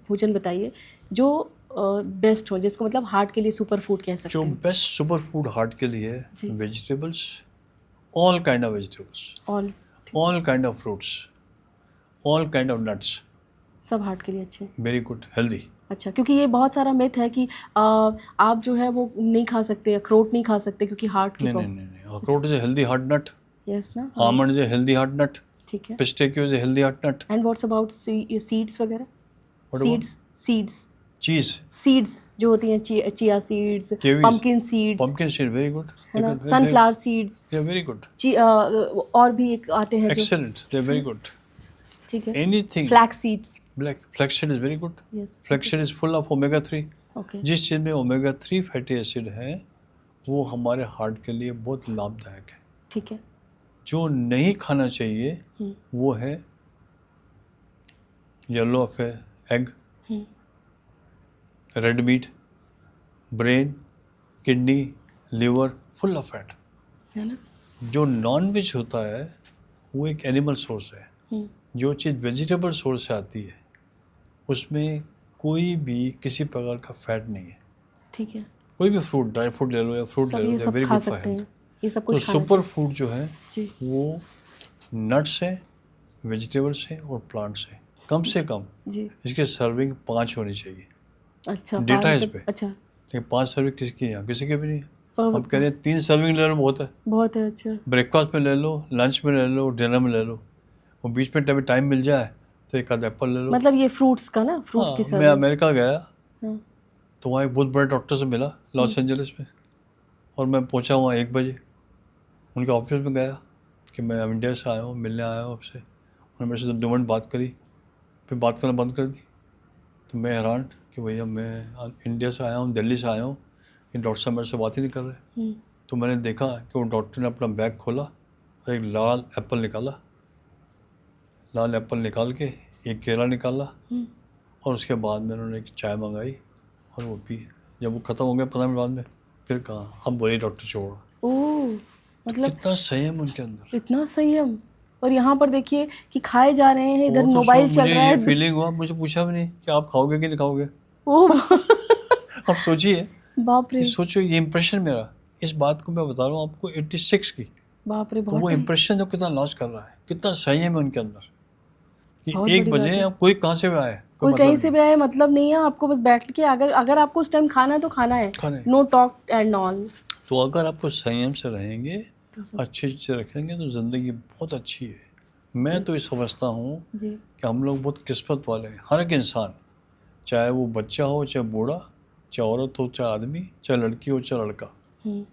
भोजन बताइए जो बेस्ट हो, जिसको मतलब हार्ट के लिए सुपर फूड कह सकते जो हैं। बेस्ट सुपर फूड हार्ट के लिए है, जी। Vegetables, all kind of vegetables, all, all kind of fruits, all kind of nuts, सब हार्ट के लिए अच्छे हैं। Very good, healthy. अच्छा, क्योंकि ये बहुत सारा मिथ है कि आप जो है वो नहीं खा सकते, अखरोट नहीं खा सकते क्योंकि हार्ट की नहीं, akhrot is a healthy heart nut, yes ना, almond is a healthy heart nut, ठीक है। Pistachio is a healthy heart nut. And what's about seeds वगैरह, What about? सीड्स चीज, सीड्स जो होती हैं, chia seeds, Kiwis. Pumpkin seeds, pumpkin seed, very good, है ना, sunflower seeds, they are very good, और भी एक आते हैं जो, excellent, they are very good. ठीक है, anything, flax seeds, black flaxseed is very good, yes, flaxseed is full of omega 3। Okay, जिस चीज़ में ओमेगा 3 फैटी एसिड है वो हमारे हार्ट के लिए बहुत लाभदायक है। ठीक है, जो नहीं खाना चाहिए वो है yellow of egg, red meat, brain, kidney, liver, full of fat. है ना, जो नॉन वेज होता है वो एक एनिमल सोर्स है। जो चीज़ वेजिटेबल सोर्स से आती है उसमें कोई भी किसी प्रकार का फैट नहीं है। ठीक है, कोई भी फ्रूट, ड्राई फ्रूट ले लो या फ्रूट ले सब लो, ये दे सब वेरी खा गुड फॉर सकते हेल्थ। हैं, ये सब तो कुछ खाना सुपर फूड जो है चाहिए। जी, वो नट्स है, वेजिटेबल्स है और प्लांट्स है। कम से कम जी, इसकी सर्विंग 5 होनी चाहिए। अच्छा, डेटा है इस मतलब पे। अच्छा, लेकिन 5 सर्विंग किसकी है? यहाँ किसी के भी नहीं है। प- हम कह रहे हैं 3 सर्विंग ले लो बहुत है। बहुत है, अच्छा, ब्रेकफास्ट में ले लो, लंच में ले लो, डिनर में ले लो, और बीच में कभी टाइम मिल जाए तो एक आध एप्पल ले लो। मतलब ये फ्रूट्स का ना, फ्रूट्स की हाँ, मैं सर्विंग, अमेरिका गया हाँ, तो वहाँ एक बहुत बड़े डॉक्टर से मिला लॉस एंजलिस में, और मैं पहुँचा वहाँ 1 बजे। उनके ऑफिस में गया कि मैं इंडिया से आया हूँ, मिलने आया हूँ आपसे। उन्होंने मेरे से 2 मिनट बात करी, फिर बात करना बंद कर दी। तो मैं हैरान कि भैया मैं इंडिया से आया हूँ, दिल्ली से आया हूँ, ये डॉक्टर साहब मेरे से बात ही नहीं कर रहे। तो मैंने देखा कि वो डॉक्टर ने अपना बैग खोला और एक लाल एप्पल निकाला, लाल एप्पल निकाल के एक केला निकाला, और उसके बाद में उन्होंने एक चाय मंगाई और वो पी। जब वो ख़त्म हो गया 15 मिनट बाद में, फिर कहा अब बोलिए डॉक्टर छोड़ो। ओह, मतलब कितना संयम उनके अंदर। इतना संयम, और यहाँ पर देखिए कि खाए जा रहे हैं, इधर वो तो मोबाइल सुनो, चल मुझे रहा ये है। फीलिंग हुआ, मुझे पूछा भी नहीं कि आप खाओगे कि नहीं खाओगे। ओह, आप सोचिए, बाप रे, ये सोचो, ये इम्प्रेशन मेरा, इस बात को मैं बता रहा हूँ आपको 86 की, बाप रे, तो बहुत वो टाइम, इम्प्रेशन जो कितना लॉस कर रहा है, कितना संयम है उनके अंदर कि बहुत 1 बड़ी बात बजे है। अब कोई कहाँ से भी आए कोई मतलब कहीं नहीं। से भी आए मतलब नहीं है, आपको बस बैठ के अगर अगर आपको उस टाइम खाना है तो खाना है, खाने नो टॉक एंड ऑल। तो अगर आपको संयम से रहेंगे, तो सब अच्छे से रखेंगे तो ज़िंदगी बहुत अच्छी है। मैं तो ये समझता हूँ जी कि हम लोग बहुत किस्मत वाले हैं। हर एक इंसान, चाहे वो बच्चा हो, चाहे बूढ़ा, चाहे औरत हो, चाहे आदमी, चाहे लड़की हो, चाहे लड़का, हम्म,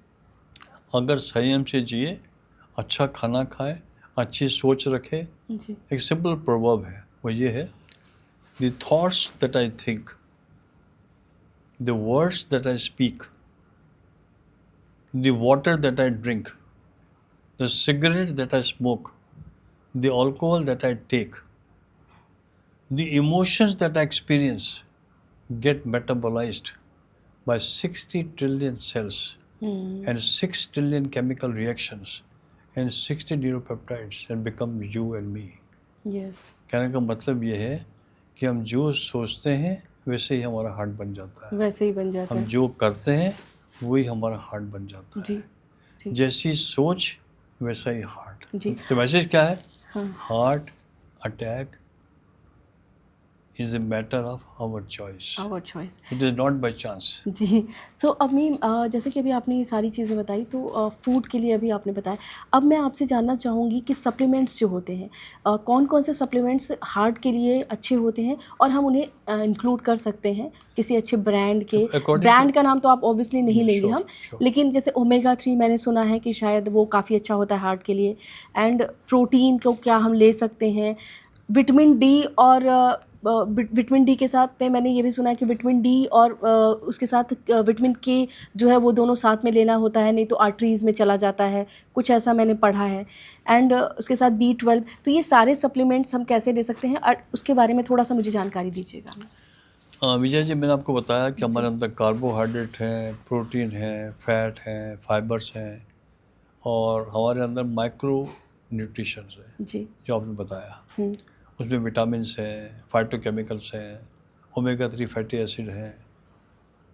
अगर संयम से जिए, अच्छा खाना खाए, अच्छी सोच रखे। जी एक सिंपल प्रवर्ब है, वो ये है, the thoughts that I think, the words that I speak, the water that I drink, the cigarette that I smoke, the alcohol that I take, the emotions that I experience get metabolized by 60 trillion cells and 6 trillion chemical reactions and 60 neuropeptides and become you and me. Yes, कहने का मतलब ये है कि हम जो सोचते हैं वैसे ही हमारा हार्ट बन जाता है, वैसे ही बन जाता हम है। जो करते हैं वही हमारा हार्ट बन जाता जी है। जी जैसी सोच वैसा ही हार्ट। जी तो मैसेज क्या है? हाँ heart attack is a matter of our choice. Our choice. It is not by chance. जी, सो अभी जैसे कि अभी आपने ये सारी चीज़ें बताई तो फूड के लिए अभी आपने बताया। अब मैं आपसे जानना चाहूँगी कि सप्लीमेंट्स जो होते हैं, कौन-कौन से सप्लीमेंट्स हार्ट के लिए अच्छे होते हैं और हम उन्हें इंक्लूड कर सकते हैं किसी अच्छे ब्रांड के। According ब्रांड to का नाम तो आप ऑब्वियसली नहीं लेंगे sure, हम, sure. लेकिन जैसे ओमेगा 3 मैंने सुना है कि शायद वो काफ़ी अच्छा होता है हार्ट के लिए। एंड प्रोटीन को क्या हम ले सकते हैं? विटामिन डी और विटामिन डी के साथ में मैंने ये भी सुना है कि विटामिन डी और उसके साथ विटामिन के जो है वो दोनों साथ में लेना होता है, नहीं तो आर्टरीज़ में चला जाता है, कुछ ऐसा मैंने पढ़ा है। एंड उसके साथ B12, तो ये सारे सप्लीमेंट्स हम कैसे ले सकते हैं और उसके बारे में थोड़ा सा मुझे जानकारी दीजिएगा। विजय जी, मैंने आपको बताया कि हमारे अंदर कार्बोहाइड्रेट है, प्रोटीन है, फैट है, फाइबर्स हैं और हमारे अंदर माइक्रो न्यूट्रिशंस है जी जो आपने बताया। उसमें विटामिन्स हैं, फाइटोकेमिकल्स हैं, ओमेगा 3 फैटी एसिड हैं।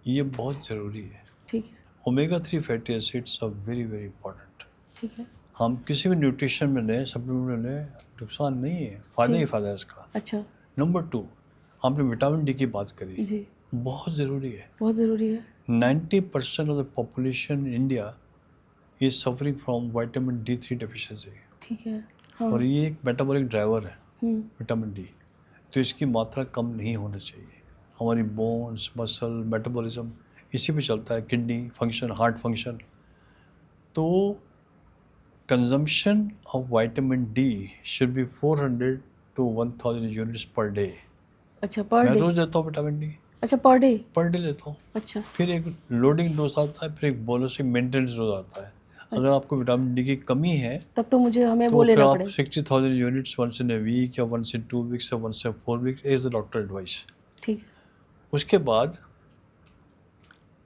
ये बहुत ज़रूरी है। ठीक है omega 3 fatty acids are very very important. ठीक है हम किसी भी न्यूट्रिशन में लें, सप्लीमेंट में लें, नुकसान नहीं है, फ़ायदा ही फ़ायदा है इसका। अच्छा नंबर 2, आपने विटामिन डी की बात करी, जी बहुत ज़रूरी है। बहुत ज़रूरी है 90% of the population in India is suffering from vitamin D3 deficiency ठीक है हाँ और ये एक मेटाबॉलिक ड्राइवर है हम्म, विटामिन डी। तो इसकी मात्रा कम नहीं होनी चाहिए। हमारी बोन्स, मसल, मेटाबॉलिज्म इसी पे चलता है, किडनी फंक्शन, हार्ट फंक्शन। तो consumption of vitamin D should be 400 to 1000 units per day. अच्छा पर मैं डे, रोज़ लेता हूँ विटामिन डी, अच्छा पर डे, पर डे लेता हूँ। अच्छा फिर एक लोडिंग डोज आता है, फिर एक बोनस मेंटेनेंस डोज आता है। अगर आपको विटामिन डी की कमी है तब तो मुझे हमें तो वो फिर लेना आप पड़ेगा। 60,000 units once in a week या वंस इन 2 वीक्स या once in 4 weeks as the doctor advice. ठीक है उसके बाद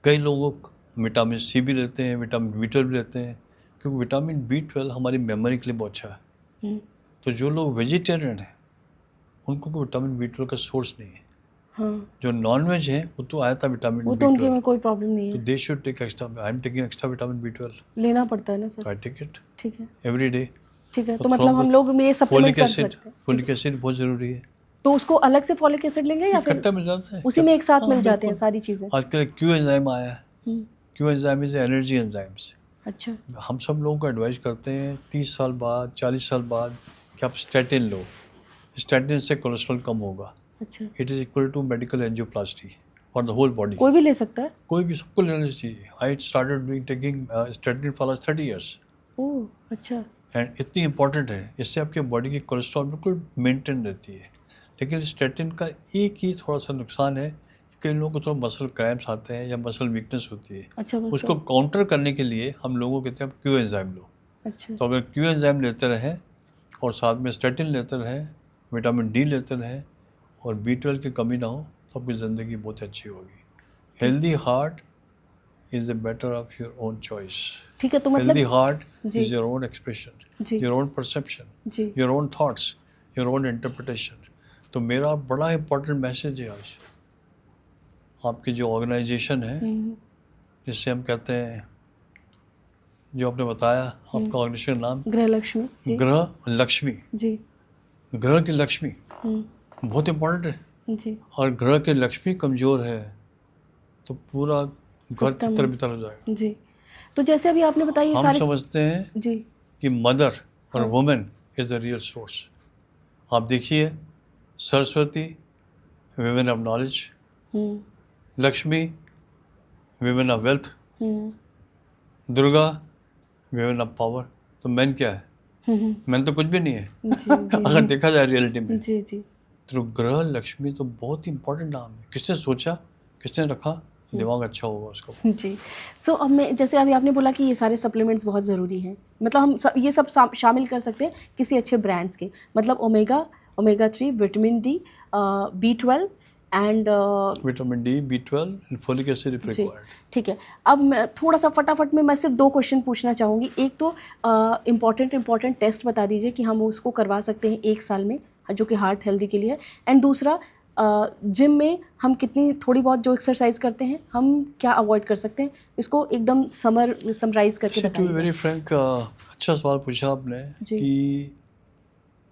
कई लोग विटामिन सी भी लेते हैं, विटामिन B12 भी लेते हैं, क्योंकि विटामिन B12 हमारी मेमोरी के लिए बहुत अच्छा है। हम्म, तो जो लोग वेजिटेरियन हैं उनको कोई विटामिन B12 का सोर्स नहीं है। हाँ जो नॉन वेज हैं वो तो आया था विटामिन वो तो उनके B12, में कोई प्रॉब्लम नहीं तो है, they should take extra. I am taking extra vitamin B12, लेना पड़ता है ना सर। आई टेक इट ठीक है एवरी डे। ठीक है, तो तो थोड़ा मतलब हम बहुत लोग ये सप्लीमेंट फोलिक कर एसिड, सकते हैं। फोलिक एसिड बहुत ज़रूरी है। तो उसको अलग से फॉलिक एसिड लेंगे या फिर इकट्ठा मिल जाता है, उसी में एक साथ हाँ, मिल जाते हैं बिल्कुल। सारी चीज़ें? आजकल क्यू एंजाइम आया है। Hmm, Q enzyme is energy enzymes. अच्छा हम सब लोगों को एडवाइस करते हैं 30 साल बाद, 40 साल बाद कि आप स्टैटिन लो। स्टैटिन से कोलेस्ट्रॉल कम होगा। अच्छा, it is equal to medical angioplasty for the whole body. कोई भी ले सकता है? कोई भी, सबको लेना चाहिए। I started doing taking statin for 30 years oh अच्छा, एंड इतनी इंपॉर्टेंट है, इससे आपके बॉडी की कोलेस्ट्रॉल बिल्कुल मेंटेन रहती है। लेकिन स्टैटिन का एक ही थोड़ा सा नुकसान है, कई लोगों को थोड़ा मसल क्रैम्प्स आते हैं या मसल वीकनेस होती है। अच्छा बस उसको काउंटर करने के लिए हम लोगों को कहते हैं आप क्यू एंजाइम लो। अच्छा तो अगर क्यू एंजाइम लेते रहें और साथ में स्टैटिन लेते रहें, विटामिन डी लेते रहें और B12 की कमी ना हो तो आपकी ज़िंदगी बहुत अच्छी होगी। Healthy heart is the better of your own choice. ठीक है, तो हेल्दी मतलब हार्ट जी इज़ योर ओन एक्सप्रेशन, जी योर ओन परसेप्शन, जी your own thoughts, your own interpretation. तो मेरा बड़ा इंपॉर्टेंट मैसेज है आज, आपकी जो ऑर्गेनाइजेशन है जिससे हम कहते हैं, जो आपने बताया आपका ऑर्गेनाइजेशन नाम गृह लक्ष्मी जी ग्रह लक्ष्मी, जी ग्रह की लक्ष्मी हम्म, बहुत इंपॉर्टेंट है। जी, और ग्रह की लक्ष्मी कमजोर है तो पूरा घर सिस्टम तितर बितर हो जाएगा। जी। तो जैसे अभी आपने बताया ये हम सारे समझते हैं जी, कि मदर और हाँ, women is the real source. आप देखिए, Saraswati women of knowledge, hmm, Lakshmi women of wealth, hmm, Durga women of power. तो मैन क्या है? हुँ, हुँ, मैन तो कुछ भी नहीं है जी, जी, अगर देखा जाए रियलिटी में। जी, जी, तो ग्रह लक्ष्मी तो बहुत ही इंपॉर्टेंट नाम है। किसने सोचा, किसने रखा, दिमाग अच्छा होगा उसका। जी। सो अब मैं जैसे अभी आपने बोला कि ये सारे सप्लीमेंट्स बहुत ज़रूरी हैं, मतलब हम सब ये सब शामिल कर सकते हैं किसी अच्छे ब्रांड्स के, मतलब omega 3, vitamin D, B12 and vitamin D, B12 and folic acid if जी, रिक्वायर्ड। ठीक है। अब मैं थोड़ा-सा फटाफट में मैं सिर्फ 2 क्वेश्चन पूछना चाहूँगी। एक तो इम्पोर्टेंट टेस्ट बता दीजिए कि हम उसको करवा सकते हैं 1 साल में, जो कि हार्ट हेल्दी के लिए है। एंड दूसरा जिम में हम कितनी थोड़ी बहुत जो एक्सरसाइज़ करते हैं, हम क्या अवॉइड कर सकते हैं? इसको एकदम समराइज़ करके टू बी बताइएगा। वेरी फ्रैंक, अच्छा सवाल पूछा आपने जी। कि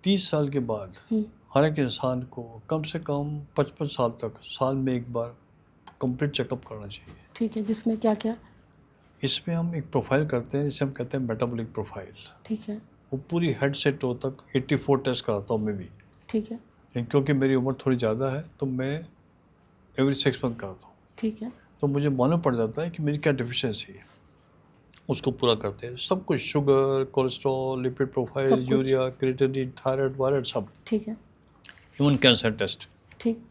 30 साल के बाद हुँ, हर एक इंसान को कम से कम 55 साल तक साल में एक बार कंप्लीट चेकअप करना चाहिए। ठीक है, जिसमें क्या-क्या? इसमें हम एक प्रोफाइल करते हैं जिसे हम कहते हैं मेटाबॉलिक प्रोफाइल। ठीक है, वो पूरी हेड से टो तक 84 टेस्ट कराता हूँ मैं भी। ठीक है, लेकिन क्योंकि मेरी उम्र थोड़ी ज़्यादा है तो मैं एवरी 6 मंथ कराता हूँ। ठीक है, तो मुझे मालूम पड़ जाता है कि मेरी क्या डिफिशियंसी है, उसको पूरा करते हैं। सब कुछ, शुगर, कोलेस्ट्रॉल, लिपिड प्रोफाइल, सब कुछ। यूरिया, क्रिएटिनिन, थायराइड वायराइड, सब। ठीक है, इवन कैंसर टेस्ट। ठीक।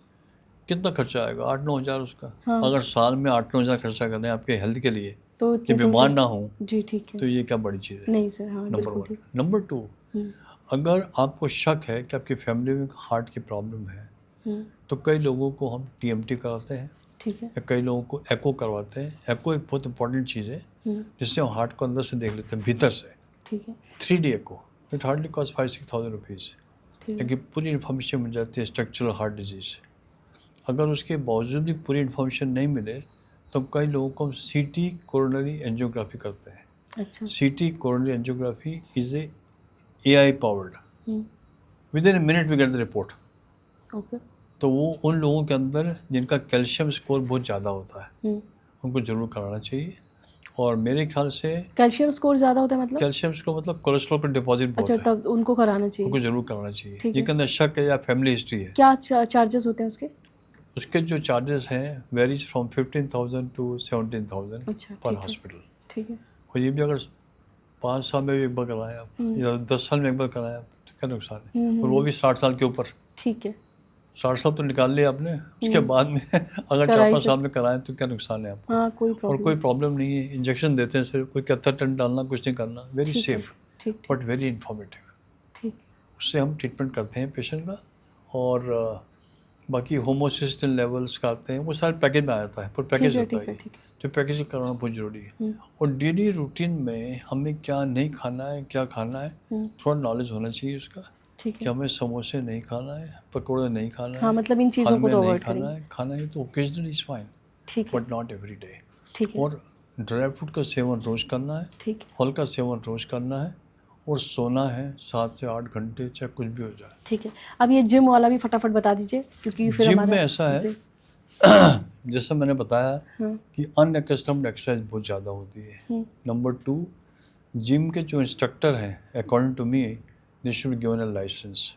कितना खर्चा आएगा? 8-9 हज़ार उसका। हाँ, अगर साल में 8-9 हज़ार खर्चा करना है आपके हेल्थ के लिए तो कि इतने बीमार तो ना हो, जी, ठीक है। तो ये क्या बड़ी चीज़ है? नहीं सर, हाँ, नंबर बिल्कुल 1। ठीक। नंबर 2, हुँ, अगर आपको शक है कि आपकी फैमिली में हार्ट की प्रॉब्लम है हुँ, तो कई लोगों को हम टीएमटी कराते हैं ठीक है। या कई लोगों को एको करवाते हैं। एको एक बहुत इंपॉर्टेंट चीज़ है हुँ, जिससे हम हार्ट को अंदर से देख लेते हैं, भीतर से। ठीक है, 3D echo, it hardly cost 5-6 thousand rupees, ठीक है, लेकिन पूरी इन्फॉर्मेशन मिल जाती है स्ट्रक्चरल हार्ट डिजीज़। अगर उसके बावजूद भी पूरी इन्फॉर्मेशन नहीं मिले तो कई लोगों को हम सीटी कोरोनरी एंजियोग्राफी करते हैं। अच्छा। CT coronary angiography is a AI powered. Hmm, within a minute we get the report. Okay. तो वो उन लोगों के अंदर जिनका कैल्शियम स्कोर बहुत ज़्यादा होता है हुँ, उनको ज़रूर कराना चाहिए। और मेरे ख्याल से कैल्शियम स्कोर ज़्यादा होता है मतलब? कैल्शियम स्कोर मतलब कोलेस्ट्रॉल का डिपॉजिट बहुत अच्छा, है, तब उनको कराना चाहिए। उनको ज़रूर कराना चाहिए। ठीक है। जिनके अंदर शक है या फैमिली हिस्ट्री है, क्या चार्जेस होते हैं उसके? उसके जो चार्जेस हैं वेरीज फ्रॉम 15,000 टू 17,000 अच्छा, पर ठीक है, हॉस्पिटल। ठीक है। और ये भी अगर 5 साल में भी एक बार कराएं आप हुँ, या 10 साल में एक बार कराएं आप तो क्या नुकसान है? हुँ, और हुँ, वो हुँ, भी 60 साल के ऊपर। ठीक है। 60 साल तो निकाल लिया आपने, उसके हुँ, बाद में अगर करा ही 4-5 साल सकते में कराएं तो क्या नुकसान है आपको? हाँ, कोई और प्रॉब्लम कोई प्रॉब्लम नहीं है। इंजेक्शन देते हैं सिर्फ, कोई कैथेटर डालना कुछ नहीं करना। वेरी ठीक है, सेफ ठीक, ठीक, बट वेरी इंफॉर्मेटिव। ठीक, उससे हम ट्रीटमेंट करते हैं पेशेंट का। और बाकी होमोसिस्टिन लेवल्स करते हैं, वो सारे पैकेज में आ जाता है, पर पैकेज होता है ये, ठीक है। तो पैकेज कराना बहुत ज़रूरी है। हुँ, और डेली रूटीन में हमें क्या नहीं खाना है, क्या खाना है, हुँ, थोड़ा नॉलेज होना चाहिए उसका ठीक कि है। हमें समोसे नहीं खाना है, पकौड़े नहीं खाना हाँ, है, मतलब इन चीज़ों को हलवे तो नहीं अवॉइड खाना करेंगे। है। खाना है तो ओकेजनली इज़ फाइन ठीक है, बट नॉट एवरी डे। ठीक है, और ड्राई फ्रूट का सेवन रोज़ करना है, ठीक है, फल का सेवन रोज़ करना है, और सोना है 7 से 8 घंटे, चाहे कुछ भी हो जाए। ठीक है। अब ये जिम वाला भी फटाफट बता दीजिए क्योंकि फिर जिम हमारा में ऐसा है जी, जैसे मैंने बताया हाँ, कि अनएकस्टम्ड एक्सरसाइज बहुत ज़्यादा होती है। हुँ, नंबर 2, जिम के जो इंस्ट्रक्टर हैं according to me they should be given a licence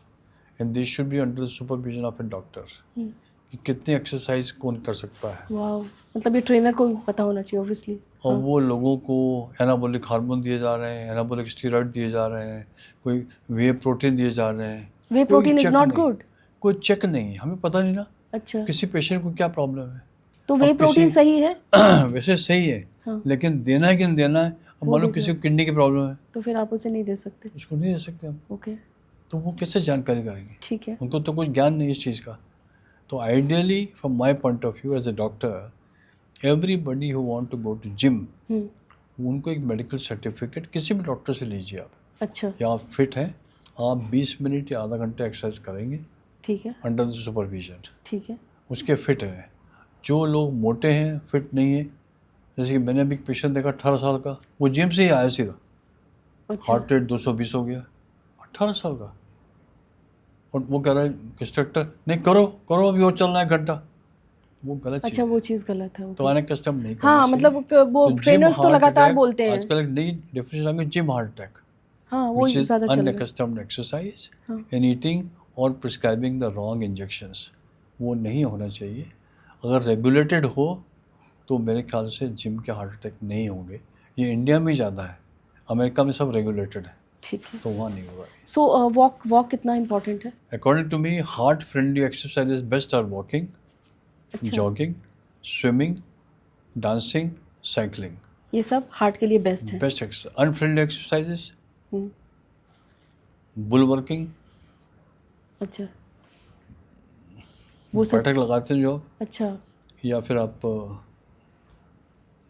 and they should be under the supervision of a doctor हुँ, कि कितनी एक्सरसाइज कौन कर सकता है। वाओ! मतलब ये ट्रेनर को भी पता होना चाहिए ऑब्वियसली। और हाँ, वो लोगों को एनाबॉलिक हार्मोन दिए जा रहे हैं, एनाबॉलिक स्टीरॉइड दिए जा रहे हैं, कोई वे प्रोटीन दिए जा रहे हैं, वे कोई प्रोटीन इज़ चेक नॉट नहीं, गुड? कोई चेक नहीं। हमें पता नहीं ना अच्छा, किसी पेशेंट को क्या प्रॉब्लम है। तो वे अब किसी प्रोटीन सही है? वैसे सही है, हाँ, लेकिन देना है कि नहीं देना है। अब वो मान लो देखना किसी को किडनी की प्रॉब्लम है, तो फिर आप उसे नहीं दे सकते। उसको नहीं दे सकते हम। ओके, तो वो कैसे जानकारी करेंगे? ठीक है। उनको तो कुछ ज्ञान नहीं इस चीज़ का। तो ideally from my point of view as a doctor, everybody who want to go to gym, हुँ, उनको एक मेडिकल सर्टिफिकेट किसी भी डॉक्टर से लीजिए आप, अच्छा, या आप फिट हैं, आप 20 मिनट या आधा घंटा एक्सरसाइज करेंगे ठीक है, अंडर द सुपरविजन, ठीक है, उसके फिट हैं। जो लोग मोटे हैं, फिट नहीं है, जैसे कि मैंने अभी एक पेशेंट देखा 18 साल का, वो जिम से ही आया सीधा, अच्छा, हार्ट रेट 220 हो गया, 18 साल का। और वो कह रहा है इंस्ट्रक्टर नहीं करो करो अभी और चलना है घंटा, वो गलत अच्छा, चीज़ वो है। चीज़ गलत है। तो ओके। आने कस्टम नहीं करना हाँ, चाहिए। मतलब वो तो जिम ट्रेनर्स तो हार्ट लगातार अटैक, बोलते हैं। आजकल एक नई डेफिनेशन आ गई जिम हार्ट अटैक, हाँ, वो which is ज़्यादा चल रहा है। unaccustomed exercise हाँ। and eating और prescribing the wrong injections, वो नहीं होना चाहिए। अगर रेगुलेटेड हो तो मेरे ख्याल से जिम के हार्ट अटैक नहीं होंगे। ये इंडिया में ज़्यादा है, अमेरिका में सब रेगुलेटेड है, ठीक है। तो वहाँ नहीं होगा। सो वॉक कितना इम्पोर्टेंट है? According to me heart friendly exercises best are walking, अच्छा, जॉगिंग, स्विमिंग, डांसिंग, साइकिलिंग, ये सब हार्ट के लिए बेस्ट है। Best exercise. Unfriendly exercises hmm, bull working, अच्छा, वो सब। बैठक लगाते हैं जो आप, अच्छा, या फिर आप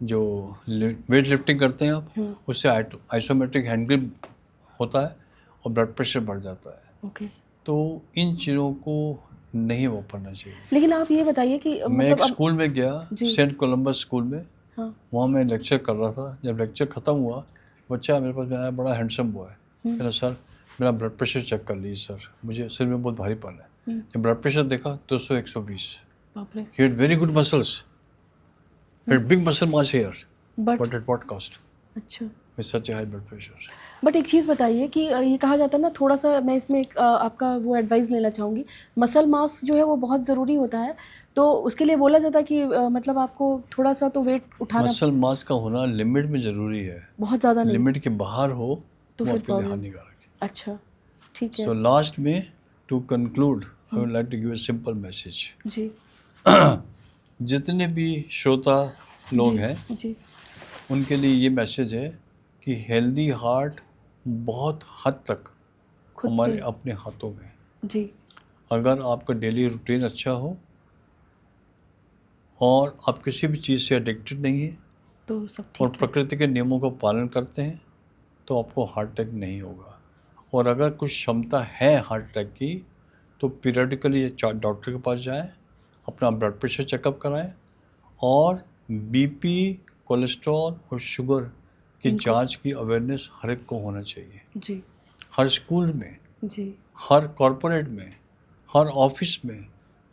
जो वेट लिफ्टिंग करते हैं आप, उससे आइसोमेट्रिक हैंड ग्रिप होता है और ब्लड प्रेशर बढ़ जाता है। ओके। तो इन चीज़ों को नहीं वापरना चाहिए। लेकिन आप ये बताइए कि मैं एक मतलब अब। स्कूल में गया, जी। सेंट कोलंबस स्कूल में, हाँ। वहाँ मैं लेक्चर कर रहा था। जब लेक्चर ख़त्म हुआ, एक बच्चा मेरे पास में आया, बड़ा हैंडसम बॉय, कहना सर मेरा ब्लड प्रेशर चेक कर लीजिए सर, मुझे सिर में बहुत भारीपन है। जब ब्लड प्रेशर देखा 200-120। बाप रे। He had very good muscles, had big muscle mass here, but but at what cost? अच्छा, With such a high blood pressure. But एक चीज़ बताइए कि ये कहा जाता है ना, थोड़ा सा मैं इसमें एक आपका वो एडवाइस लेना चाहूँगी। मसल मास जो है वो बहुत ज़रूरी होता है, तो उसके लिए बोला जाता है कि मतलब आपको थोड़ा सा तो वेट उठाना मसल मास का होना लिमिट में ज़रूरी है, बहुत ज़्यादा नहीं, लिमिट के बाहर हो तो वो फिर आपके लिए प्रॉब्लम। हानिकारक है। अच्छा, ठीक है। सो लास्ट में to conclude I would like to give a simple message. जी जितने भी श्रोता लोग जी हैं जी उनके लिए ये मैसेज है कि हेल्दी हार्ट बहुत हद तक खुद हमारे पे। अपने हाथों में है। जी अगर आपका डेली रूटीन अच्छा हो और आप किसी भी चीज़ से एडिक्टेड नहीं है तो सब और ठीक है। प्रकृति के नियमों का पालन करते हैं तो आपको हार्ट अटैक नहीं होगा। और अगर कुछ क्षमता है हार्ट अटैक की तो पीरियडिकली डॉक्टर के पास जाएं, अपना ब्लड प्रेशर चेकअप कराएं और बीपी, कोलेस्ट्रॉल और शुगर की इनको- जांच की अवेयरनेस हर एक को होना चाहिए। जी हर स्कूल में, जी हर कॉरपोरेट में, हर ऑफिस में,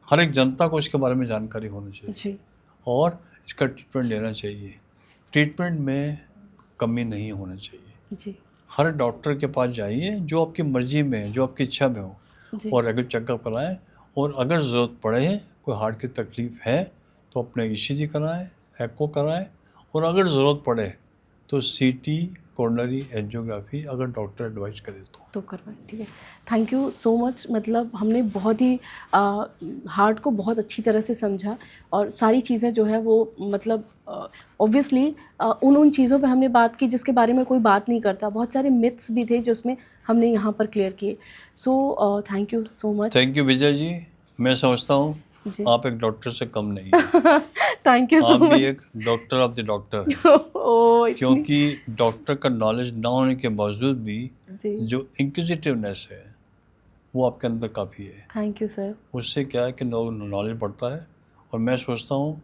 हर एक जनता को इसके बारे में जानकारी होनी चाहिए जी और इसका ट्रीटमेंट लेना चाहिए। ट्रीटमेंट में कमी नहीं होना चाहिए। जी हर डॉक्टर के पास जाइए जो आपकी मर्जी में है, जो आपकी इच्छा में हो, जी और रेगुलर चेकअप कराएं। और अगर ज़रूरत पड़े, कोई हार्ट की तकलीफ़ है तो अपने ईसीजी कराएं, एको कराएं, और अगर ज़रूरत पड़े तो सीटी, कोरोनरी एंजियोग्राफी अगर डॉक्टर एडवाइस करे तो करवाएं। ठीक है, थैंक यू सो मच। मतलब हमने बहुत ही हार्ट को बहुत अच्छी तरह से समझा और सारी चीज़ें जो है वो मतलब ऑब्वियसली उन चीज़ों पे हमने बात की जिसके बारे में कोई बात नहीं करता। बहुत सारे मिथ्स भी थे जिसमें हमने यहाँ पर क्लियर किए। So thank you so much. Thank you Vijay ji. मैं समझता हूँ जी आप एक डॉक्टर से कम नहीं हैं। थैंक यू सो आप भी मच। एक डॉक्टर ऑफ द डॉक्टर हैं, ओ इतनी- क्योंकि डॉक्टर का नॉलेज ना होने के बावजूद भी जी जो इंक्विजिटिवनेस है वो आपके अंदर काफ़ी है। Thank you sir. उससे क्या है कि नॉलेज बढ़ता है। और मैं सोचता हूँ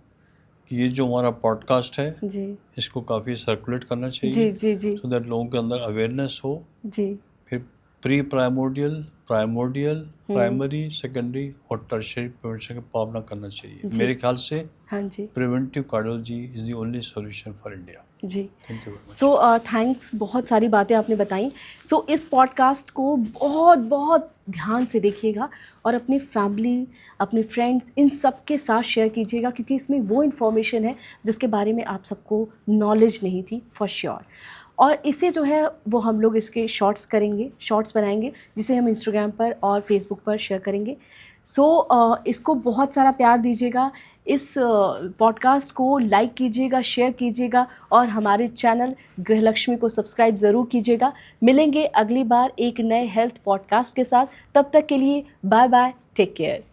कि ये जो हमारा पॉडकास्ट है जी इसको काफ़ी सर्कुलेट करना जी चाहिए जी जी सो दैट लोगों के अंदर अवेयरनेस हो। जी फिर प्री प्राइमोर्डियल, प्राइमरी, सेकेंडरी और टर्शियरी प्रिवेंशन का पालना करना चाहिए। जी। मेरे ख्याल से हाँ जी preventive cardiology is the only solution for India. जी। Thank you very much. So thanks, बहुत सारी बातें आपने बताई। सो इस पॉडकास्ट को बहुत बहुत ध्यान से देखिएगा और अपनी फैमिली, अपने फ्रेंड्स, इन सब के साथ शेयर कीजिएगा, क्योंकि इसमें वो इन्फॉर्मेशन है जिसके बारे में आप सबको नॉलेज नहीं थी फॉर श्योर। और इसे जो है वो हम लोग इसके शॉर्ट्स करेंगे, शॉर्ट्स बनाएंगे जिसे हम इंस्टाग्राम पर और फेसबुक पर शेयर करेंगे। सो इसको बहुत सारा प्यार दीजिएगा, इस पॉडकास्ट को लाइक कीजिएगा, शेयर कीजिएगा और हमारे चैनल गृहलक्ष्मी को सब्सक्राइब ज़रूर कीजिएगा। मिलेंगे अगली बार एक नए हेल्थ पॉडकास्ट के साथ। तब तक के लिए बाय बाय, टेक केयर।